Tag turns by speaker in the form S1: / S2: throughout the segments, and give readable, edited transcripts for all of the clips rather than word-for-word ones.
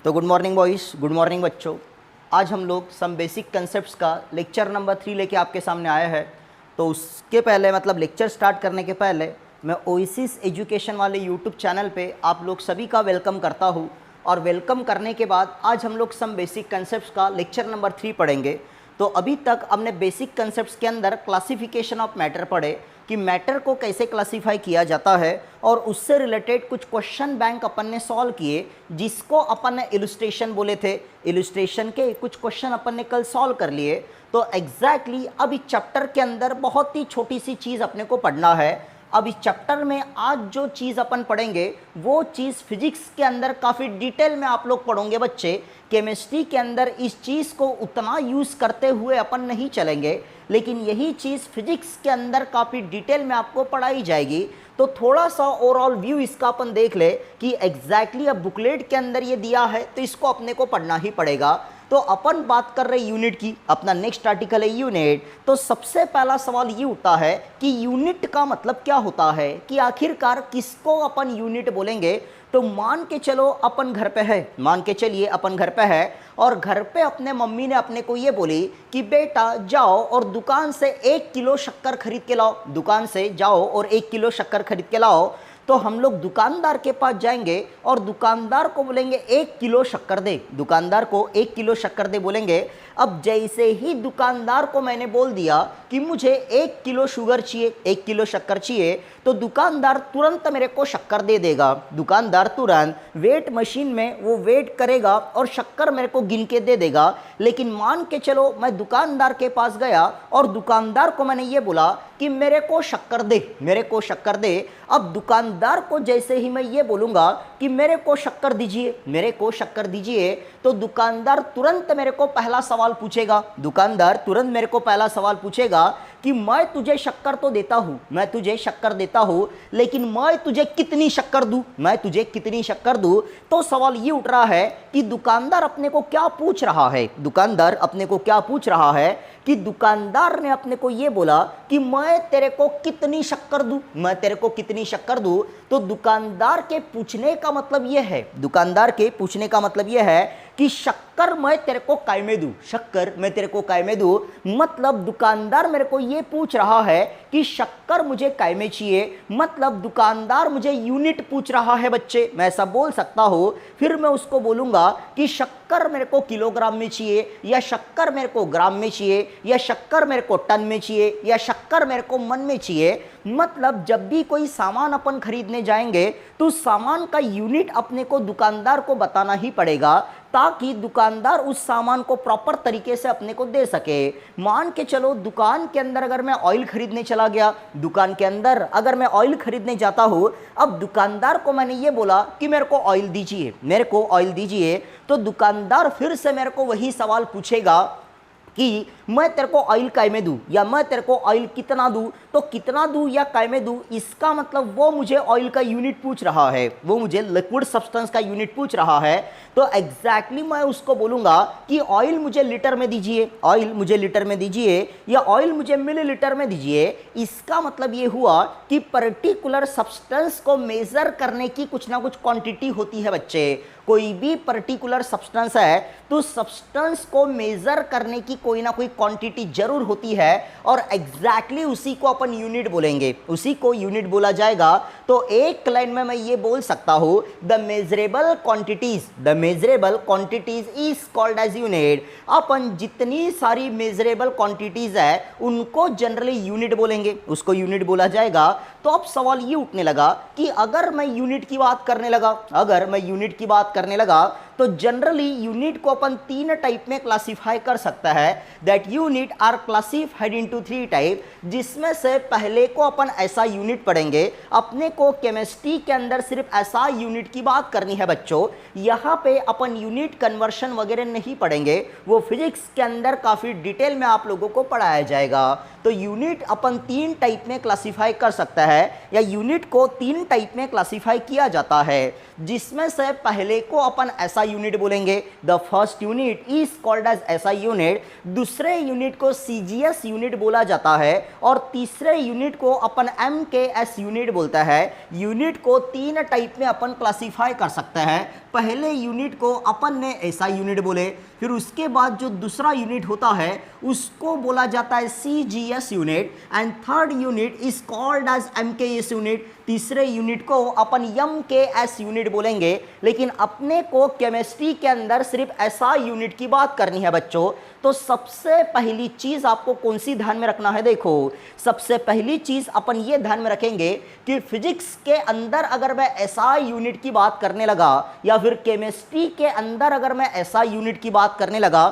S1: तो good morning boys, good morning बच्चों। आज हम लोग सम बेसिक कंसेप्ट्स का लेक्चर नंबर 3 लेके आपके सामने आया है। तो उसके पहले मतलब लेक्चर स्टार्ट करने के पहले मैं ओएसिस एजुकेशन वाले यूट्यूब चैनल पे आप लोग सभी का वेलकम करता हूँ। और वेलकम करने के बाद आज हम लोग सम बेसिक कंसेप्ट्स का लेक्चर नंबर 3 पढ़ेंगे। तो अभी तक हमने बेसिक कंसेप्ट्स के अंदर क्लासिफिकेशन ऑफ मैटर पढ़े कि मैटर को कैसे क्लासिफाई किया जाता है, और उससे रिलेटेड कुछ क्वेश्चन बैंक अपन ने सॉल्व किए जिसको अपन ने इलस्ट्रेशन बोले थे। इलस्ट्रेशन के कुछ क्वेश्चन अपन ने कल सॉल्व कर लिए। तो एग्जैक्टली अब इस चैप्टर के अंदर बहुत ही छोटी सी चीज़ अपने को पढ़ना है। अब इस चैप्टर में आज जो चीज़ अपन पढ़ेंगे वो चीज़ फिजिक्स के अंदर काफ़ी डिटेल में आप लोग पढ़ोगे बच्चे। केमिस्ट्री के अंदर इस चीज़ को उतना यूज़ करते हुए अपन नहीं चलेंगे, लेकिन यही चीज़ फिजिक्स के अंदर काफ़ी डिटेल में आपको पढ़ाई जाएगी। तो थोड़ा सा ओवरऑल व्यू इसका अपन देख ले कि एग्जैक्टली अब बुकलेट के अंदर ये दिया है तो इसको अपने को पढ़ना ही पड़ेगा। तो अपन बात कर रहे यूनिट की, अपना नेक्स्ट आर्टिकल है यूनिट। तो सबसे पहला सवाल ये उठता है कि यूनिट का मतलब क्या होता है, कि आखिरकार किसको अपन यूनिट बोलेंगे। तो मान के चलो अपन घर पे है, मान के चलिए अपन घर पे है और घर पे अपने मम्मी ने अपने को ये बोली कि बेटा जाओ और दुकान से 1 किलो शक्कर खरीद के लाओ, दुकान से जाओ और 1 किलो शक्कर खरीद के लाओ। तो हम लोग दुकानदार के पास जाएंगे और दुकानदार को बोलेंगे 1 किलो शक्कर दे, दुकानदार को 1 किलो शक्कर दे बोलेंगे। अब जैसे ही दुकानदार को मैंने बोल दिया कि मुझे 1 किलो शुगर चाहिए, 1 किलो शक्कर चाहिए, तो दुकानदार तुरंत मेरे को शक्कर दे देगा। दुकानदार तुरंत वेट मशीन में वो वेट करेगा और शक्कर मेरे को गिन के दे देगा। लेकिन मान के चलो मैं दुकानदार के पास गया और दुकानदार को मैंने ये बोला कि मेरे को शक्कर दे, मेरे को शक्कर दे। अब दुकानदार को जैसे ही मैं ये बोलूँगा कि मेरे को शक्कर दीजिए, मेरे को शक्कर दीजिए, तो दुकानदार तुरंत मेरे को पहला सवाल पूछेगा। दुकानदार तुरंत मेरे को पहला सवाल पूछेगा कि मैं तुझे शक्कर तो देता हूँ, मैं तुझे शक्कर देता हूँ, लेकिन मैं तुझे कितनी शक्कर दूँ, मैं तुझे कितनी शक्कर दूँ। तो सवाल ये उठ रहा है कि दुकानदार अपने को क्या पूछ रहा है, दुकानदार अपने को क्या पूछ रहा है कि दुकानदार ने अपने को ये बोला कि मैं तेरे को कितनी शक्कर दूँ, मैं तेरे को कितनी शक्कर दूँ। तो दुकानदार के पूछने का मतलब ये है, दुकानदार के पूछने का मतलब ये है कि शक्कर मैं तेरे को काय में दूँ, शक्कर मैं तेरे को काय में दूँ। मतलब दुकानदार मेरे को ये पूछ रहा है कि शक्कर मुझे काय में चाहिए, मतलब दुकानदार मुझे यूनिट पूछ रहा है बच्चे। मैं ऐसा बोल सकता हूँ, फिर मैं उसको बोलूँगा कि शक्कर मेरे को किलोग्राम में चाहिए, या शक्कर मेरे को ग्राम में चाहिए, या शक्कर मेरे को टन में चाहिए, या शक्कर मेरे को मन में चाहिए। मतलब जब भी कोई सामान अपन खरीदने जाएंगे तो सामान का यूनिट अपने को दुकानदार को बताना ही पड़ेगा, ताकि दुकानदार उस सामान को प्रॉपर तरीके से अपने को दे सके। मान के चलो दुकान के अंदर अगर मैं ऑयल खरीदने चला गया, दुकान के अंदर अगर मैं ऑयल खरीदने जाता हूँ, अब दुकानदार को मैंने ये बोला कि मेरे को ऑयल दीजिए, मेरे को ऑयल दीजिए, तो दुकानदार फिर से मेरे को वही सवाल पूछेगा कि मैं तेरे को ऑयल काय में दूँ, या मैं तेरे को ऑयल कितना दूँ। तो कितना दूँ या काय में दूँ, इसका मतलब वो मुझे ऑयल का यूनिट पूछ रहा है, वो मुझे लिक्विड सब्सटेंस का यूनिट पूछ रहा है। तो एग्जैक्टली मैं उसको बोलूँगा कि ऑयल मुझे लीटर में दीजिए, ऑयल मुझे लीटर में दीजिए, या ऑयल मुझे मिलीलीटर में दीजिए। इसका मतलब ये हुआ कि पर्टिकुलर सब्सटेंस को मेज़र करने की कुछ ना कुछ क्वांटिटी होती है बच्चे। कोई भी पर्टिकुलर सब्सटेंस है तो सब्सटेंस को मेज़र करने की कोई ना कोई क्वांटिटी जरूर होती है, और एग्जैक्टली उसी को अपन यूनिट बोलेंगे, उसी को यूनिट बोला जाएगा। तो एक लाइन में मैं ये बोल सकता हूँ, the measurable quantities, the measurable quantities is called as unit. अपन जितनी सारी मेजरेबल क्वांटिटीज है उनको जनरली यूनिट बोलेंगे, उसको यूनिट बोला जाएगा। तो अब सवाल ये उठने लगा कि अगर मैं यूनिट की बात करने लगा, अगर मैं यूनिट की बात करने लगा, तो जनरली यूनिट को अपन 3 टाइप में क्लासिफाई कर सकता है। That unit are classified into 3 type, जिसमें से पहले को अपन ऐसा यूनिट पढ़ेंगे। अपने को केमिस्ट्री के अंदर सिर्फ ऐसा यूनिट की बात करनी है बच्चों, यहाँ पे अपन यूनिट कन्वर्शन वगैरह नहीं पढ़ेंगे, वो फिजिक्स के अंदर काफ़ी डिटेल में आप लोगों को पढ़ाया जाएगा। तो यूनिट अपन 3 टाइप में क्लासिफाई कर सकता है, या यूनिट को 3 टाइप में क्लासिफाई किया जाता है, जिसमें से पहले को अपन ऐसा यूनिट बोलेंगे, the first unit is called as SI unit. दूसरे यूनिट को सीजीएस यूनिट बोला जाता है, और तीसरे यूनिट को अपन एमकेएस यूनिट बोलता है। यूनिट को 3 टाइप में अपन क्लासिफाई कर सकते हैं। पहले यूनिट को अपन ने ऐसा यूनिट बोले, फिर उसके बाद जो दूसरा यूनिट होता है उसको बोला जाता है CGS unit, and third unit is called as MKS unit. तीसरे यूनिट को अपन एमकेएस यूनिट बोलेंगे। लेकिन अपने को केमिस्ट्री के अंदर सिर्फ ऐसा यूनिट की बात करनी है बच्चों, तो सबसे पहली चीज आपको कौन सी ध्यान में रखना है? देखो, सबसे पहली चीज अपन ये ध्यान में रखेंगे कि फिजिक्स के अंदर अगर मैं ऐसा यूनिट की बात करने लगा, या फिर केमिस्ट्री के अंदर अगर मैं ऐसा यूनिट की बात करने लगा,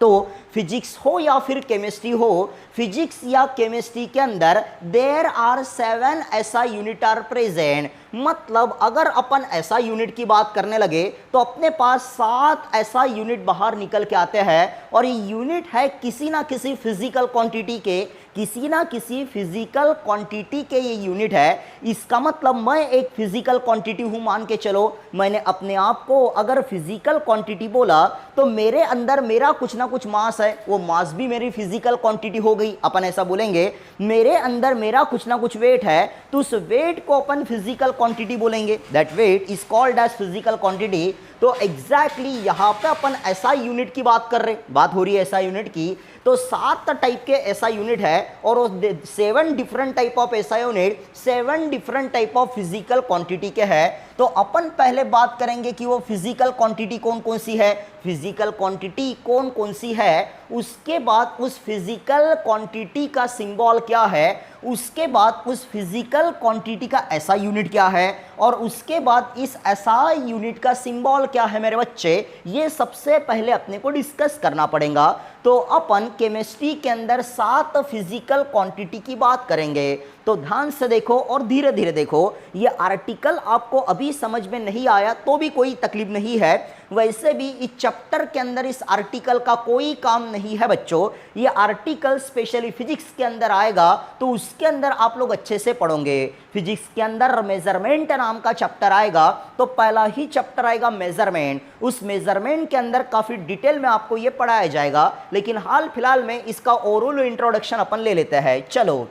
S1: तो फिजिक्स हो या फिर केमिस्ट्री हो, फिजिक्स या केमिस्ट्री के अंदर देयर आर 7 ऐसा यूनिट आर प्रेजेंट। मतलब अगर अपन ऐसा यूनिट की बात करने लगे तो अपने पास 7 ऐसा यूनिट बाहर निकल के आते हैं, और ये यूनिट है किसी ना किसी फिजिकल क्वांटिटी के, किसी ना किसी फिजिकल क्वांटिटी के ये यूनिट है। इसका मतलब मैं एक फिजिकल क्वांटिटी हूं, मान के चलो मैंने अपने आप को अगर फिजिकल क्वांटिटी बोला, तो मेरे अंदर मेरा कुछ ना कुछ मास है, वो मास भी मेरी फिजिकल क्वांटिटी हो गई। अपन ऐसा बोलेंगे मेरे अंदर मेरा कुछ ना कुछ वेट है, तो उस वेट को अपन फिजिकल क्वांटिटी बोलेंगे, that weight is called as physical quantity. तो एग्जैक्टली यहाँ पे अपन ऐसा यूनिट की बात कर रहे, बात हो रही है ऐसा यूनिट की। तो 7 टाइप के ऐसा यूनिट है, और 7 डिफरेंट टाइप ऑफ ऐसा unit 7 different type of physical quantity के है। तो अपन पहले बात करेंगे कि वो फिजिकल क्वांटिटी कौन कौन सी है, फिजिकल क्वांटिटी कौन कौन सी है, उसके बाद उस फिजिकल क्वांटिटी का सिंबल क्या है, उसके बाद उस फिजिकल क्वांटिटी का ऐसा यूनिट क्या है, और उसके बाद इस ऐसा यूनिट का सिंबल क्या है मेरे बच्चे, ये सबसे पहले अपने को डिस्कस करना पड़ेगा। तो अपन केमिस्ट्री के अंदर 7 फिजिकल क्वांटिटी की बात करेंगे। तो ध्यान से देखो और धीरे धीरे देखो। ये आर्टिकल आपको अभी समझ में नहीं आया तो भी कोई तकलीफ नहीं है, वैसे भी इस चैप्टर के अंदर इस आर्टिकल का कोई काम नहीं है बच्चों। ये आर्टिकल स्पेशली फिजिक्स के अंदर आएगा, तो उसके अंदर आप लोग अच्छे से पढ़ोगे। फिजिक्स के अंदर मेजरमेंट नाम का चैप्टर आएगा, तो पहला ही चैप्टर आएगा मेजरमेंट। उस मेजरमेंट के अंदर काफी डिटेल में आपको ये पढ़ाया जाएगा, लेकिन हाल फिलहाल में इसका ओरल इंट्रोडक्शन अपन ले लेते हैं। चलो,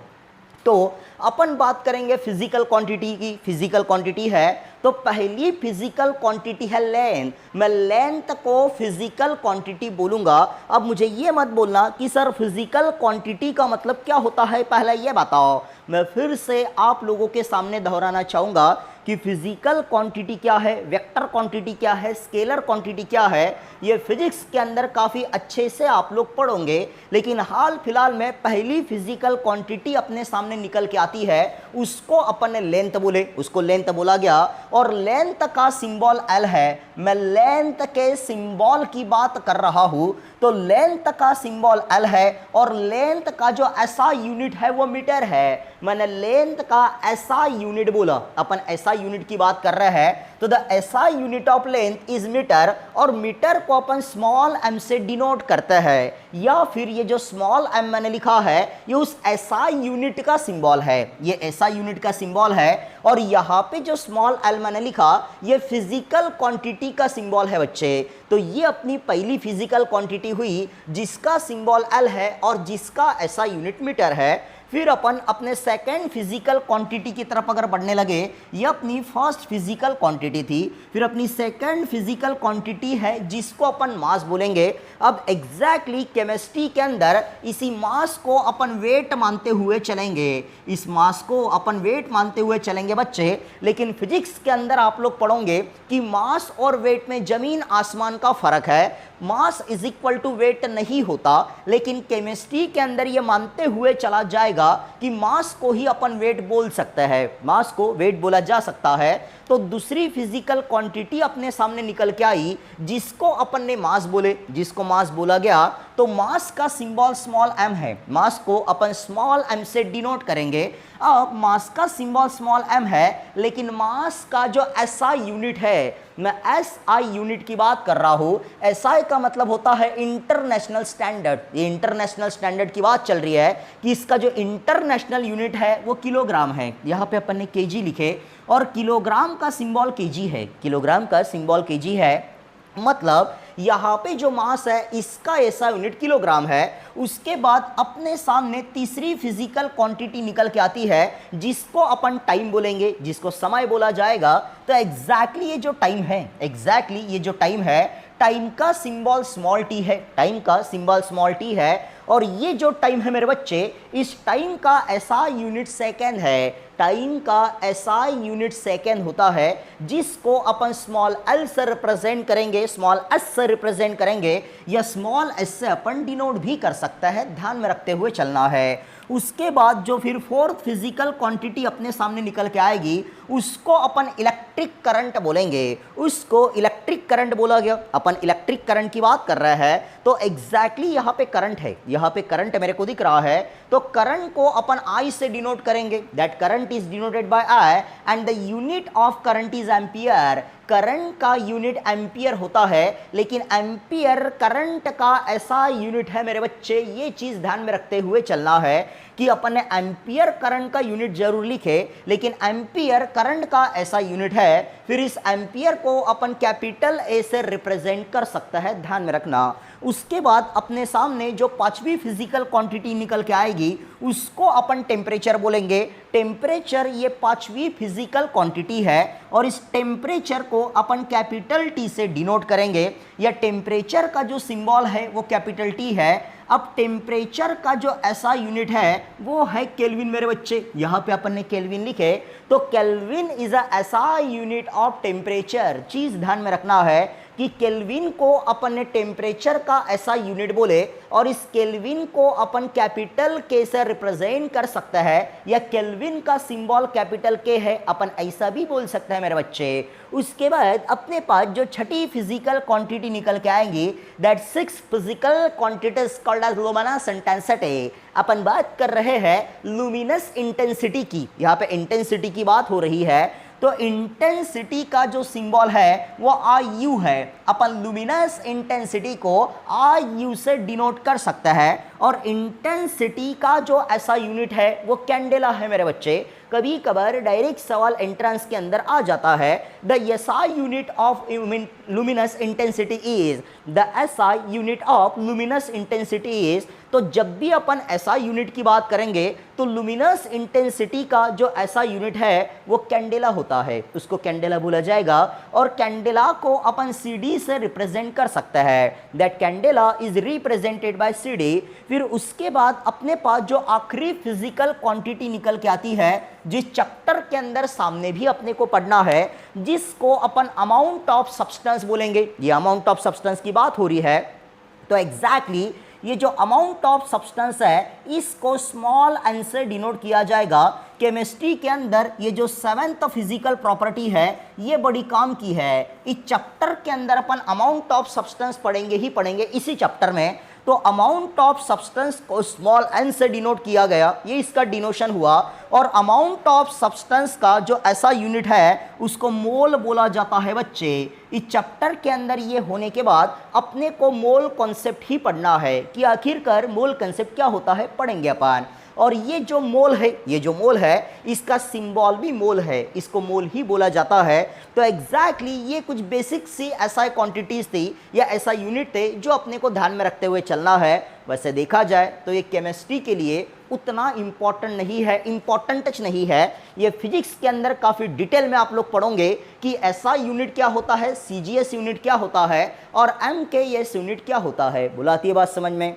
S1: तो अपन बात करेंगे फिजिकल क्वांटिटी की। फिजिकल क्वांटिटी है तो पहली फिजिकल क्वांटिटी है लेंथ। मैं लेंथ को फिजिकल क्वांटिटी बोलूंगा। अब मुझे ये मत बोलना कि सर फिजिकल क्वांटिटी का मतलब क्या होता है, पहले ये बताओ। मैं फिर से आप लोगों के सामने दोहराना चाहूँगा कि फिजिकल क्वांटिटी क्या है, वेक्टर क्वांटिटी क्या है, स्केलर क्वांटिटी क्या है, ये फिजिक्स के अंदर काफ़ी अच्छे से आप लोग पढ़ोगे। लेकिन हाल फिलहाल में पहली फिजिकल क्वांटिटी अपने सामने निकल के आती है, उसको अपन ने लेंथ बोले, उसको लेंथ बोला गया, और लेंथ का सिंबल एल है। मैं लेंथ के सिंबल की बात कर रहा हूं, तो लेंथ का सिंबल एल है, और लेंथ का जो ऐसा यूनिट है वो मीटर है। मैंने लेंथ का ऐसा यूनिट बोला, अपन ऐसा यूनिट की बात कर रहे हैं, तो the SI unit of length is metre, और मीटर को अपन स्मॉल एम से डिनोट करते हैं, या फिर ये जो स्मॉल एम मैंने लिखा है ये उस ऐसा यूनिट का सिंबल है, ये ऐसा यूनिट का सिंबल है। और यहाँ पे जो स्मॉल एल मैंने लिखा ये फिजिकल क्वांटिटी का सिंबल है बच्चे। तो ये अपनी पहली फिजिकल क्वांटिटी हुई जिसका सिंबल एल है और जिसका ऐसा यूनिट मीटर है। फिर अपन अपने सेकेंड फिजिकल क्वांटिटी की तरफ अगर बढ़ने लगे, ये अपनी फर्स्ट फिजिकल क्वांटिटी थी, फिर अपनी सेकेंड फिजिकल क्वांटिटी है जिसको अपन मास बोलेंगे। अब एग्जैक्टली केमिस्ट्री के अंदर इसी मास को अपन वेट मानते हुए चलेंगे, इस मास को अपन वेट मानते हुए चलेंगे बच्चे। लेकिन फिजिक्स के अंदर आप लोग पढ़ोगे कि मास और वेट में जमीन आसमान का फर्क है, mass is equal to weight नहीं होता। लेकिन केमिस्ट्री के अंदर ये मानते हुए चला जाएगा कि मास को ही अपन वेट बोल सकते हैं, मास को वेट बोला जा सकता है। तो दूसरी फिजिकल क्वांटिटी अपने सामने निकल के आई जिसको अपन ने मास बोले, जिसको मास बोला गया, तो मास का सिंबल स्मॉल m है, मास को अपन स्मॉल m से डिनोट करेंगे। अब मास का सिंबल स्मॉल m है, लेकिन मास का जो SI यूनिट है, मैं SI यूनिट की बात कर रहा हूं। SI का मतलब होता है इंटरनेशनल स्टैंडर्ड। ये इंटरनेशनल स्टैंडर्ड की बात चल रही है कि इसका जो इंटरनेशनल यूनिट है वो किलोग्राम है। यहाँ पे अपन ने केजी लिखे और किलोग्राम का सिंबल केजी है, किलोग्राम का सिंबल केजी है। मतलब यहाँ पे जो मास है इसका ऐसा यूनिट किलोग्राम है। उसके बाद अपने सामने तीसरी फिजिकल क्वांटिटी निकल के आती है जिसको अपन टाइम बोलेंगे, जिसको समय बोला जाएगा। तो एग्जैक्टली ये जो टाइम है, एग्जैक्टली ये जो टाइम है, टाइम का सिंबल स्मॉल टी है, टाइम का सिंबल स्मॉल टी है। और ये जो टाइम है मेरे बच्चे, इस टाइम का ऐसा यूनिट सेकेंड है, टाइम का ऐसा यूनिट सेकेंड होता है जिसको अपन स्मॉल एल से रिप्रेजेंट करेंगे, स्मॉल एस से रिप्रेजेंट करेंगे, या स्मॉल एस से अपन डिनोट भी कर सकता है, ध्यान में रखते हुए चलना है। उसके बाद जो फिर फोर्थ फिजिकल क्वांटिटी अपने सामने निकल के आएगी उसको अपन इलेक्ट्रिक करंट बोलेंगे, उसको इलेक्ट्रिक करंट बोला गया। अपन इलेक्ट्रिक करंट की बात कर रहे हैं तो एग्जैक्टली यहाँ पे करंट है, यहाँ पे करंट मेरे को दिख रहा है। तो करंट को अपन I से डिनोट करेंगे, that current is denoted bye I and the unit of current is ampere. Current का यूनिट एम्पियर होता है, लेकिन एम्पियर करंट का ऐसा यूनिट है मेरे बच्चे, ये चीज ध्यान में रखते हुए चलना है कि अपन ने एम्पियर करंट का यूनिट जरूर लिखे, लेकिन एम्पियर करंट का ऐसा यूनिट है। फिर इस एम्पियर को अपन कैपिटल ए से रिप्रेजेंट कर सकता है, ध्यान में रखना। उसके बाद अपने सामने जो पांचवी फिजिकल क्वांटिटी निकल के आएगी उसको अपन टेम्परेचर बोलेंगे। टेम्परेचर ये पांचवी फिजिकल क्वांटिटी है और इस टेम्परेचर को अपन कैपिटल टी से डिनोट करेंगे, या टेम्परेचर का जो सिंबल है वो कैपिटल टी है। अब टेम्परेचर का जो ऐसा यूनिट है वो है केल्विन मेरे बच्चे, यहाँ पे अपन ने केल्विन लिखे। तो केल्विन इज अ ऐसा यूनिट ऑफ टेम्परेचर। चीज ध्यान में रखना है कि केल्विन को अपन ने टेम्परेचर का ऐसा यूनिट बोले और इस केल्विन को अपन कैपिटल के से रिप्रेजेंट कर सकता है, या केल्विन का सिंबल कैपिटल के है, अपन ऐसा भी बोल सकते हैं मेरे बच्चे। उसके बाद अपने पास जो छठी फिजिकल क्वांटिटी निकल के आएंगी, that 6 physical quantities called as luminous intensity. अपन बात कर रहे हैं लुमिनस इंटेंसिटी की, यहाँ पे इंटेंसिटी की बात हो रही है। तो इंटेंसिटी का जो सिंबल है वो IU है। अपन लुमिनस इंटेंसिटी को IU से डिनोट कर सकते हैं। और इंटेंसिटी का जो ऐसा यूनिट है वो कैंडेला है मेरे बच्चे। कभी कभार डायरेक्ट सवाल एंट्रेंस के अंदर आ जाता है, the SI unit of luminous intensity is, the SI unit of luminous intensity is. तो जब भी अपन SI यूनिट की बात करेंगे तो लुमिनस इंटेंसिटी का जो ऐसा यूनिट है वो कैंडेला होता है, उसको कैंडेला बोला जाएगा। और कैंडेला को अपन CD से रिप्रेजेंट कर सकते हैं, that candela is represented by CD। फिर उसके बाद अपने पास जो आखिरी फिजिकल क्वांटिटी निकल के आती है, जिस चैप्टर के अंदर सामने भी अपने को पढ़ना है, जिसको अपन अमाउंट ऑफ सब्सटेंस बोलेंगे। ये अमाउंट ऑफ सब्सटेंस की बात हो रही है। तो एग्जैक्टली ये जो अमाउंट ऑफ सब्सटेंस है इसको स्मॉल एन से डिनोट किया जाएगा। केमिस्ट्री के अंदर ये जो 7th फिजिकल प्रॉपर्टी है ये बड़ी काम की है। इस चैप्टर के अंदर अपन अमाउंट ऑफ सब्सटेंस पढ़ेंगे ही पढ़ेंगे इसी चैप्टर में। तो अमाउंट ऑफ सब्सटेंस को स्मॉल एन से डिनोट किया गया, ये इसका डिनोशन हुआ। और अमाउंट ऑफ सब्सटेंस का जो ऐसा यूनिट है उसको मोल बोला जाता है बच्चे। इस चैप्टर के अंदर ये होने के बाद अपने को मोल कॉन्सेप्ट ही पढ़ना है कि आखिरकार मोल कॉन्सेप्ट क्या होता है, पढ़ेंगे अपन। और ये जो मोल है, ये जो मोल है इसका सिंबल भी मोल है, इसको मोल ही बोला जाता है। तो एग्जैक्टली ये कुछ बेसिक सी ऐसा क्वांटिटीज थी या ऐसा यूनिट थे जो अपने को ध्यान में रखते हुए चलना है। वैसे देखा जाए तो ये केमिस्ट्री के लिए उतना इम्पॉर्टेंट नहीं है, इम्पॉर्टेंट नहीं है। ये फिजिक्स के अंदर काफ़ी डिटेल में आप लोग पढ़ोगे कि ऐसा यूनिट क्या होता है, CGS यूनिट क्या होता है और MKS यूनिट क्या होता है। बुलाती है बात समझ में।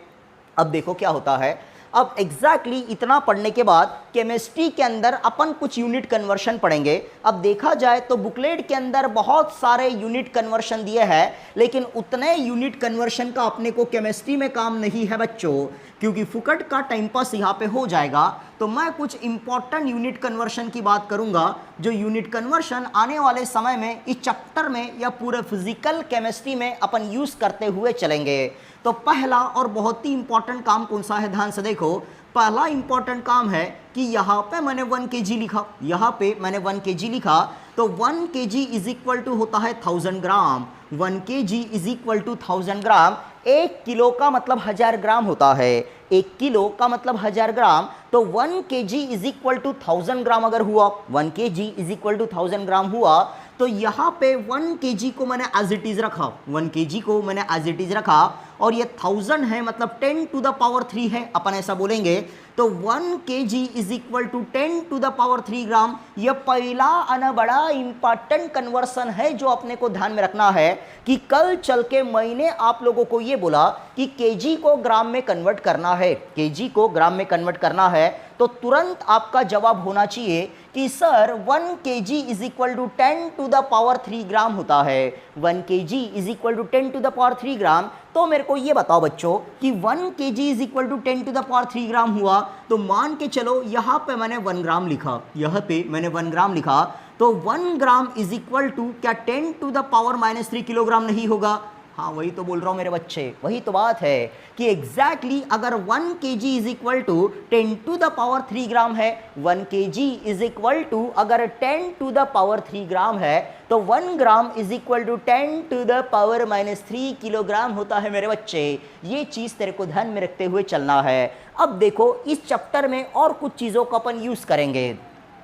S1: अब देखो क्या होता है। अब एग्जैक्टली इतना पढ़ने के बाद केमिस्ट्री के अंदर अपन कुछ यूनिट कन्वर्शन पढ़ेंगे। अब देखा जाए तो बुकलेट के अंदर बहुत सारे यूनिट कन्वर्शन दिए हैं, लेकिन उतने यूनिट कन्वर्शन का अपने को केमिस्ट्री में काम नहीं है बच्चों। क्योंकि फुकट का टाइम पास यहाँ पे हो जाएगा, तो मैं कुछ इंपॉर्टेंट यूनिट कन्वर्शन की बात करूंगा, जो यूनिट कन्वर्शन आने वाले समय में इस चैप्टर में या पूरे फिजिकल केमिस्ट्री में अपन यूज करते हुए चलेंगे। तो पहला और बहुत ही इंपॉर्टेंट काम कौन सा है, ध्यान से देखो। पहला इंपॉर्टेंट काम है कि यहाँ पे मैंने 1 kg लिखा, यहाँ पे मैंने 1 kg लिखा, तो 1 kg इज इक्वल टू होता है 1000 gram. 1 kg is equal to 1000 gram. 1 kilo का मतलब 1000 ग्राम होता है, 1 किलो का मतलब 1000 ग्राम। तो 1 kg इज इक्वल टू 1000 ग्राम अगर हुआ, 1 kg इज इक्वल टू 1000 ग्राम हुआ, तो यहाँ पे 1 kg को मैंने एज इट इज रखा, 1 kg को मैंने एज इट इज रखा, और ये 1000 है मतलब 10 टू द पावर 3 है, अपन ऐसा बोलेंगे। तो 1 kg is equal to 10 to the power 3 gram. यह पहला अना बड़ा इंपॉर्टेंट कन्वर्सन है जो अपने को ध्यान में रखना है कि कल चल के मैंने आप लोगों को ये बोला कि kg को ग्राम में कन्वर्ट करना है, kg को ग्राम में कन्वर्ट करना है, तो तुरंत आपका जवाब होना चाहिए कि sir 1 kg is equal to 10 to the power 3 gram होता है। 1 kg is equal to 10 to the power 3 gram. तो मेरे को ये बताओ बच्चों कि 1 kg is equal to 10 to the power 3 gram हुआ, तो मान के चलो यहाँ पे मैंने 1 ग्राम लिखा, यहाँ पे मैंने 1 ग्राम लिखा, तो 1 ग्राम इज इक्वल टू क्या 10 टू द पावर -3 किलोग्राम नहीं होगा? हाँ वही तो बोल रहा हूँ मेरे बच्चे, वही तो बात है कि एग्जैक्टली अगर 1 kg is equal to 10 to the power 3 gram है, 1 kg इज इक्वल टू अगर 10 टू द पावर 3 ग्राम है, तो 1 gram is equal to 10 to the power -3 kilogram होता है मेरे बच्चे। ये चीज़ तेरे को ध्यान में रखते हुए चलना है। अब देखो इस चैप्टर में और कुछ चीज़ों का अपन यूज़ करेंगे।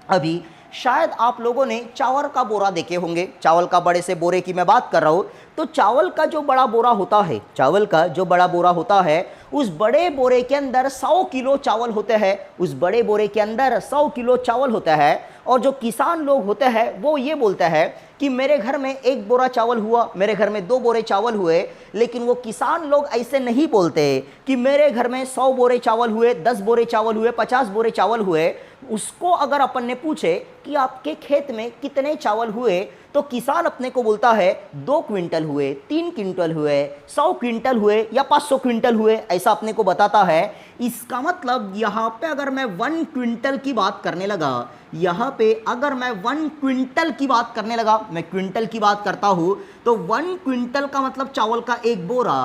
S1: अभी शायद आप लोगों ने चावल का बोरा देखे होंगे, चावल का बड़े से बोरे की मैं बात कर रहा हूँ। तो चावल का जो बड़ा बोरा होता है, चावल का जो बड़ा बोरा होता है, उस बड़े बोरे के अंदर 100 किलो चावल होते हैं, उस बड़े बोरे के अंदर 100 किलो चावल होता है। और जो किसान लोग होते हैं वो ये बोलते हैं कि मेरे घर में 1 बोरा चावल हुआ, मेरे घर में 2 बोरे चावल हुए, लेकिन वो किसान लोग ऐसे नहीं बोलते कि मेरे घर में 100 बोरे चावल हुए, 10 बोरे चावल हुए, 50 बोरे चावल हुए। उसको अगर अपन ने पूछे कि आपके खेत में कितने चावल हुए, तो किसान अपने को बोलता है 2 क्विंटल हुए, 3 क्विंटल हुए, 100 क्विंटल हुए या 500 क्विंटल हुए, ऐसा अपने को बताता है। इसका मतलब यहाँ पे अगर मैं 1 क्विंटल की बात करने लगा, यहाँ पे अगर मैं 1 क्विंटल की बात करने लगा, मैं क्विंटल की बात करता हूँ, तो 1 क्विंटल का मतलब चावल का एक बोरा,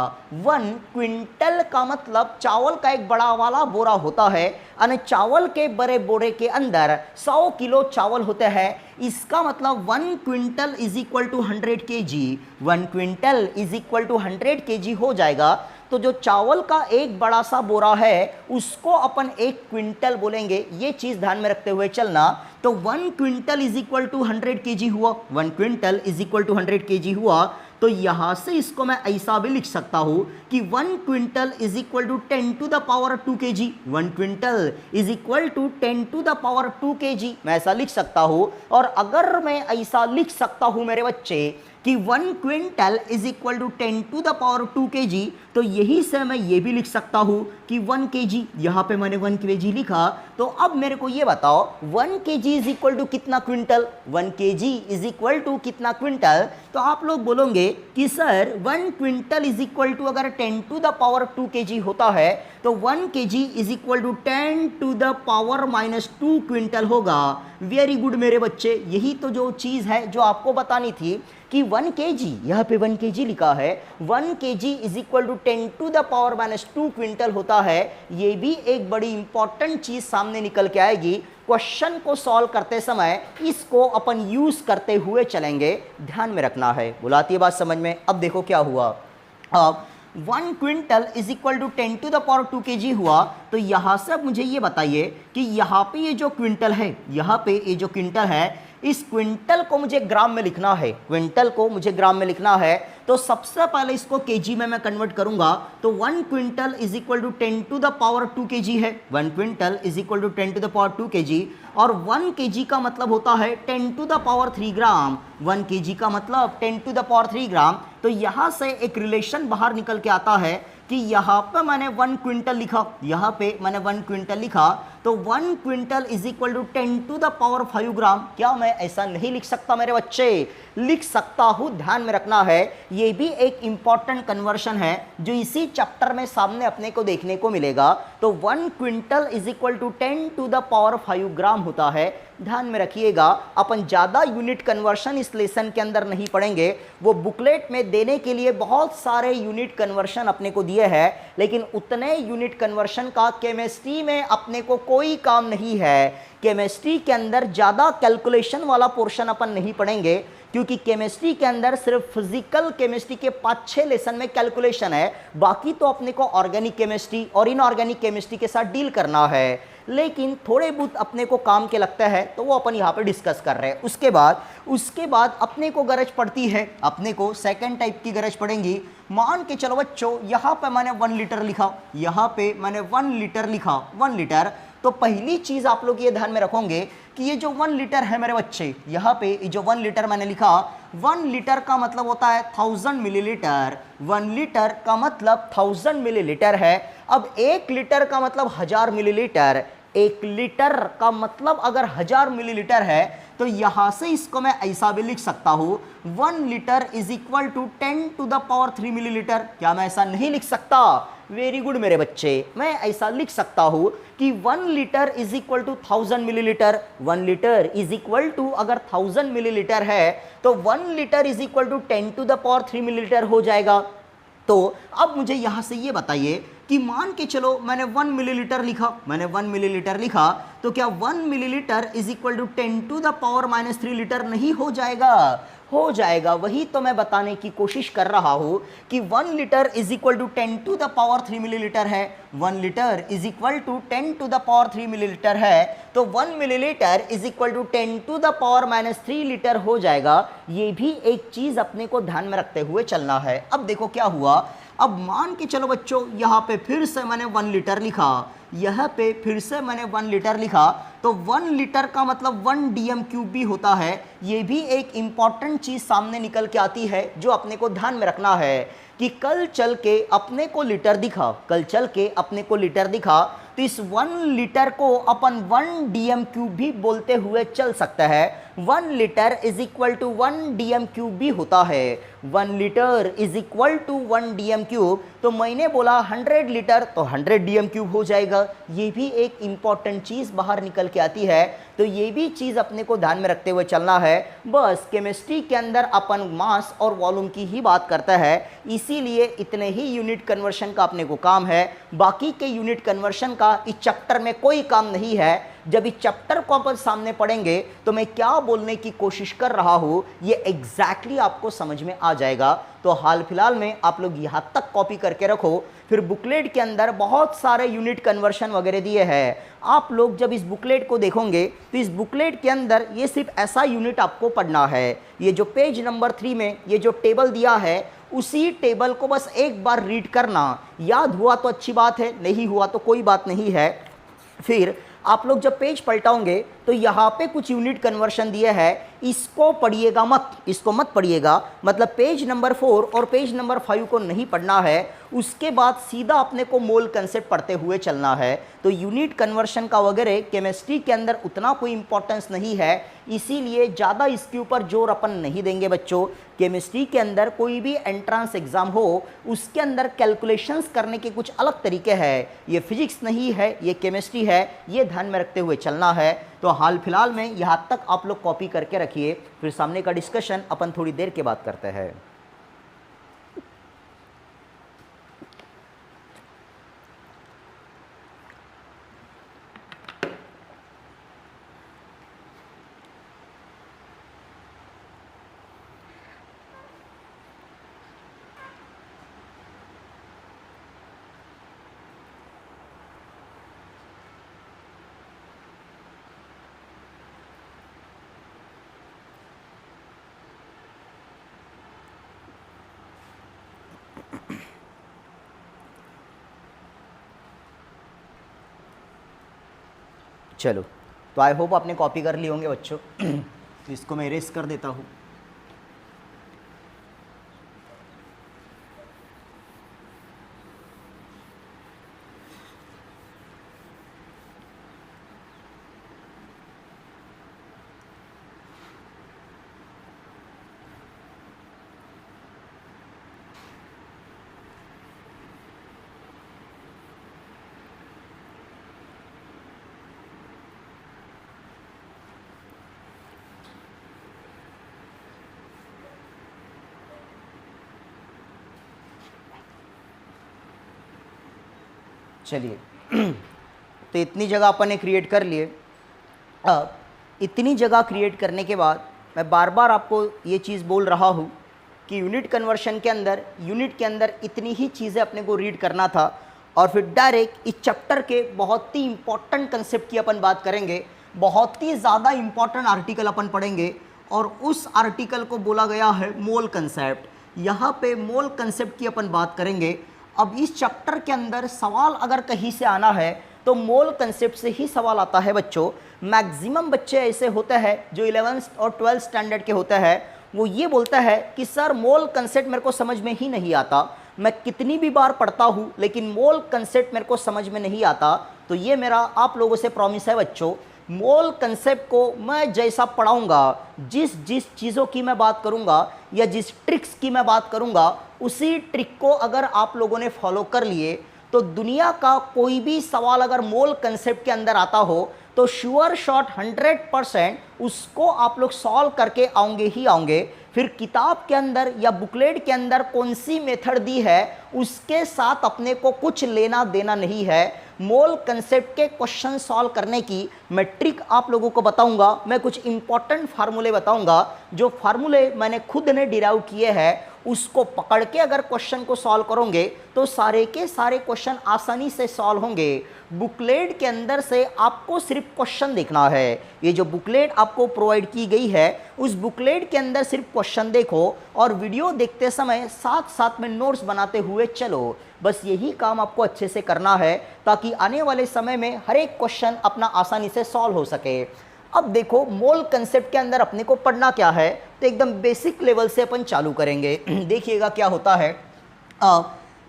S1: 1 क्विंटल का मतलब चावल का एक बड़ा वाला बोरा होता है। और चावल के बड़े बोरे के अंदर 100 किलो चावल होते हैं। इसका मतलब 1 quintal is equal to 100 kg, 1 quintal is equal to 100 kg हो जाएगा। तो जो चावल का एक बड़ा सा बोरा है उसको अपन 1 क्विंटल बोलेंगे, ये चीज़ ध्यान में रखते हुए चलना। तो 1 quintal is equal to 100 kg हुआ, 1 quintal is equal to 100 kg हुआ। तो यहाँ से इसको मैं ऐसा भी लिख सकता हूँ कि 1 quintal is equal to 10 to the power 2 kg, 1 quintal is equal to 10 to the power 2 kg, मैं ऐसा लिख सकता हूँ। और अगर मैं ऐसा लिख सकता हूँ मेरे बच्चे कि 1 quintal is equal to 10 to the power 2 kg, तो यही से मैं ये भी लिख सकता हूँ कि 1 kg, यहाँ पे मैंने 1 kg लिखा। तो अब मेरे को ये बताओ 1 kg इज इक्वल टू कितना quintal, 1 kg is equal to कितना क्विंटल? तो आप लोग बोलोगे कि sir 1 quintal is equal to अगर 10 टू द पावर 2 kg होता है, तो 1 kg is equal to 10 to the power -2 quintal होगा। वेरी गुड मेरे बच्चे, यही तो जो चीज़ है जो आपको बतानी थी कि 1 kg, यहाँ पे 1 kg लिखा है, 1 kg is equal to 10 to the power -2 quintal होता है। ये भी एक बड़ी इंपॉर्टेंट चीज़ सामने निकल के आएगी। क्वेश्चन को सॉल्व करते समय इसको अपन यूज़ करते हुए चलेंगे, ध्यान में रखना है। बुलाती है बात समझ में? अब देखो क्या हुआ। अब 1 quintal is equal to 10 to the power 2 kg हुआ। तो यहाँ से अब मुझे ये बताइए कि यहाँ पे ये जो क्विंटल है, यहाँ पे ये जो क्विंटल है, इस क्विंटल को मुझे ग्राम में लिखना है, क्विंटल को मुझे ग्राम में लिखना है। तो सबसे पहले इसको केजी में मैं कन्वर्ट करूंगा। तो 1 quintal is equal to 10 to the power 2 kg है, 1 quintal is equal to 10 to the power 2 kg। और 1 kg का मतलब होता है 10 to the power 3 gram, 1 kg का मतलब 10 टू द पावर 3 ग्राम। तो यहाँ से एक रिलेशन बाहर निकल के आता है कि यहाँ पे मैंने 1 क्विंटल लिखा, यहाँ पे मैंने 1 क्विंटल लिखा, तो 1 quintal is equal to 10 to the power 5 gram. क्या मैं ऐसा नहीं लिख सकता मेरे बच्चे? लिख सकता हूं। ध्यान में रखना है, ये भी एक इंपॉर्टेंट कन्वर्शन है जो इसी चैप्टर में सामने अपने को देखने को मिलेगा। तो 1 quintal is equal to 10 to the power 5 gram होता है। ध्यान में रखिएगा, अपन ज़्यादा यूनिट कन्वर्शन इस लेसन के अंदर नहीं पढ़ेंगे। वो बुकलेट में देने के लिए बहुत सारे यूनिट कन्वर्शन अपने को दिए हैं, लेकिन उतने यूनिट कन्वर्शन का केमिस्ट्री में अपने को कोई काम नहीं है। केमिस्ट्री के अंदर ज़्यादा कैलकुलेशन वाला पोर्शन अपन नहीं पढ़ेंगे, क्योंकि केमिस्ट्री के अंदर सिर्फ फिजिकल केमिस्ट्री के 5-6 लेसन में कैलकुलेशन है। बाकी तो अपने को ऑर्गेनिक केमिस्ट्री और इनऑर्गेनिक केमिस्ट्री के साथ डील करना है, लेकिन थोड़े बहुत अपने को काम के लगता है तो वो अपन यहाँ पे डिस्कस कर रहे हैं। उसके बाद अपने को गरज पड़ती है, अपने को सेकंड टाइप की गरज पड़ेगी। मान के चलो बच्चों, यहाँ पे मैंने 1 लीटर लिखा, यहाँ पे मैंने 1 लीटर लिखा, 1 लीटर। तो पहली चीज आप लोग ये ध्यान में रखोगे कि ये जो 1 लीटर है मेरे बच्चे, यहाँ पे जो 1 लीटर मैंने लिखा, 1 लीटर का मतलब होता है 1000 मिलीलीटर। 1 लीटर का मतलब 1000 मिलीलीटर है। अब 1 लीटर का मतलब 1000 मिलीलीटर। 1 लीटर का मतलब अगर 1000 मिलीलीटर है तो यहां से इसको मैं ऐसा भी लिख सकता हूं, 1 litre is equal to 10 to the power 3 millilitre. क्या मैं ऐसा नहीं लिख सकता? वेरी गुड मेरे बच्चे, मैं ऐसा लिख सकता हूं कि 1 litre is equal to 1000 millilitre. 1 litre is equal to अगर 1000 मिलीलीटर है तो 1 litre is equal to 10 to the power 3 millilitre हो जाएगा। तो अब मुझे यहां से ये बताइए कि मान के चलो मैंने 1 मिलीलीटर लिखा, तो क्या 1 millilitre is equal to 10 to the power -3 litre नहीं हो जाएगा? हो जाएगा। वही तो मैं बताने की कोशिश कर रहा हूं कि 1 litre is equal to 10 to the power 3 millilitre है। 1 litre is equal to 10 to the power 3 millilitre है, तो 1 millilitre is equal to 10 to the power -3 litre हो जाएगा। ये भी एक चीज अपने को ध्यान में रखते हुए चलना है। अब देखो क्या हुआ, अब मान के चलो बच्चों, यहाँ पे फिर से मैंने 1 लीटर लिखा, यहाँ पे फिर से मैंने 1 लीटर लिखा, तो 1 लीटर का मतलब 1 dm³ भी होता है। ये भी एक इंपॉर्टेंट चीज सामने निकल के आती है जो अपने को ध्यान में रखना है कि कल चल के अपने को लीटर दिखा, तो इस 1 लीटर को अपन 1 dm³ भी बोलते हुए चल सकता है। 1 litre is equal to 1 dm³ भी होता है। 1 litre is equal to 1 dm³, तो मैंने बोला 100 लीटर तो 100 dm³ हो जाएगा। ये भी एक इंपॉर्टेंट चीज बाहर निकल के आती है, तो ये भी चीज अपने को ध्यान में रखते हुए चलना है। बस केमिस्ट्री के अंदर अपन मास और वॉल्यूम की ही बात करता है, इसीलिए इतने ही यूनिट कन्वर्शन का अपने को काम है। बाकी के यूनिट कन्वर्शन का इस चैप्टर में कोई काम नहीं है। जब इस चैप्टर को अपन सामने पढ़ेंगे तो मैं क्या बोलने की कोशिश कर रहा हूं ये एग्जैक्टली आपको समझ में आ जाएगा। तो हाल फिलहाल में आप लोग यहां तक कॉपी करके रखो, फिर बुकलेट के अंदर बहुत सारे यूनिट कन्वर्शन वगैरह दिए हैं। आप लोग जब इस बुकलेट को देखोगे तो इस बुकलेट के अंदर ये सिर्फ ऐसा यूनिट आपको पढ़ना है। ये जो पेज नंबर 3 में ये जो टेबल दिया है, उसी टेबल को बस एक बार रीड करना। याद हुआ तो अच्छी बात है, नहीं हुआ तो कोई बात नहीं है। फिर आप लोग जब पेज पलटाओगे तो यहाँ पे कुछ यूनिट कन्वर्शन दिए हैं, इसको पढ़िएगा मत, इसको मत पढ़िएगा। मतलब पेज नंबर 4 और पेज नंबर 5 को नहीं पढ़ना है, उसके बाद सीधा अपने को मोल कंसेप्ट पढ़ते हुए चलना है। तो यूनिट कन्वर्शन का वगैरह केमिस्ट्री के अंदर उतना कोई इंपॉर्टेंस नहीं है, इसीलिए ज़्यादा इसके ऊपर जोर अपन नहीं देंगे बच्चों। केमिस्ट्री के अंदर कोई भी एंट्रेंस एग्जाम हो, उसके अंदर कैलकुलेशंस करने के कुछ अलग तरीके हैं। ये फिजिक्स नहीं है, ये केमिस्ट्री है, ये ध्यान में रखते हुए चलना है। तो हाल फिलहाल में यहाँ तक आप लोग कॉपी करके रखिए, फिर सामने का डिस्कशन अपन थोड़ी देर के बाद करते हैं। चलो, तो आई होप आपने कॉपी कर लिए होंगे बच्चों। तो इसको मैं इरेज कर देता हूँ। चलिए तो इतनी जगह अपन ने क्रिएट कर लिए। अब इतनी जगह क्रिएट करने के बाद मैं बार बार आपको ये चीज़ बोल रहा हूँ कि यूनिट कन्वर्शन के अंदर यूनिट के अंदर इतनी ही चीज़ें अपने को रीड करना था और फिर डायरेक्ट इस चैप्टर के बहुत ही इंपॉर्टेंट कंसेप्ट की अपन बात करेंगे, बहुत ही ज़्यादा इंपॉर्टेंट आर्टिकल अपन पढ़ेंगे और उस आर्टिकल को बोला गया है मोल कंसेप्ट। यहाँ पे मोल कंसेप्ट की अपन बात करेंगे। अब इस चैप्टर के अंदर सवाल अगर कहीं से आना है तो मोल कंसेप्ट से ही सवाल आता है बच्चों। मैक्सिमम बच्चे ऐसे होते हैं जो 11th और 12th स्टैंडर्ड के होते हैं, वो ये बोलता है कि सर मोल कंसेप्ट मेरे को समझ में ही नहीं आता, मैं कितनी भी बार पढ़ता हूँ लेकिन मोल कंसेप्ट मेरे को समझ में नहीं आता। तो ये मेरा आप लोगों से प्रॉमिस है बच्चों, मोल कंसेप्ट को मैं जैसा पढ़ाऊँगा, जिस जिस चीज़ों की मैं बात करूँगा या जिस ट्रिक्स की मैं बात करूँगा, उसी ट्रिक को अगर आप लोगों ने फॉलो कर लिए तो दुनिया का कोई भी सवाल अगर मोल कंसेप्ट के अंदर आता हो तो श्योर शॉट 100% उसको आप लोग सॉल्व करके आओगे ही आओगे। फिर किताब के अंदर या बुकलेट के अंदर कौन सी मेथड दी है उसके साथ अपने को कुछ लेना देना नहीं है। मोल कंसेप्ट के क्वेश्चन सॉल्व करने की मैं ट्रिक आप लोगों को बताऊंगा, मैं कुछ इंपॉर्टेंट फार्मूले बताऊंगा जो फार्मूले मैंने खुद ने डिराइव किए हैं, उसको पकड़ के अगर क्वेश्चन को सॉल्व करोगे तो सारे के सारे क्वेश्चन आसानी से सॉल्व होंगे। बुकलेट के अंदर से आपको सिर्फ क्वेश्चन देखना है। ये जो बुकलेट आपको प्रोवाइड की गई है उस बुकलेट के अंदर सिर्फ क्वेश्चन देखो और वीडियो देखते समय साथ साथ में नोट्स बनाते हुए चलो। बस यही काम आपको अच्छे से करना है ताकि आने वाले समय में हर एक क्वेश्चन अपना आसानी से सॉल्व हो सके। अब देखो मोल कंसेप्ट के अंदर अपने को पढ़ना क्या है, तो एकदम बेसिक लेवल से अपन चालू करेंगे। देखिएगा क्या होता है।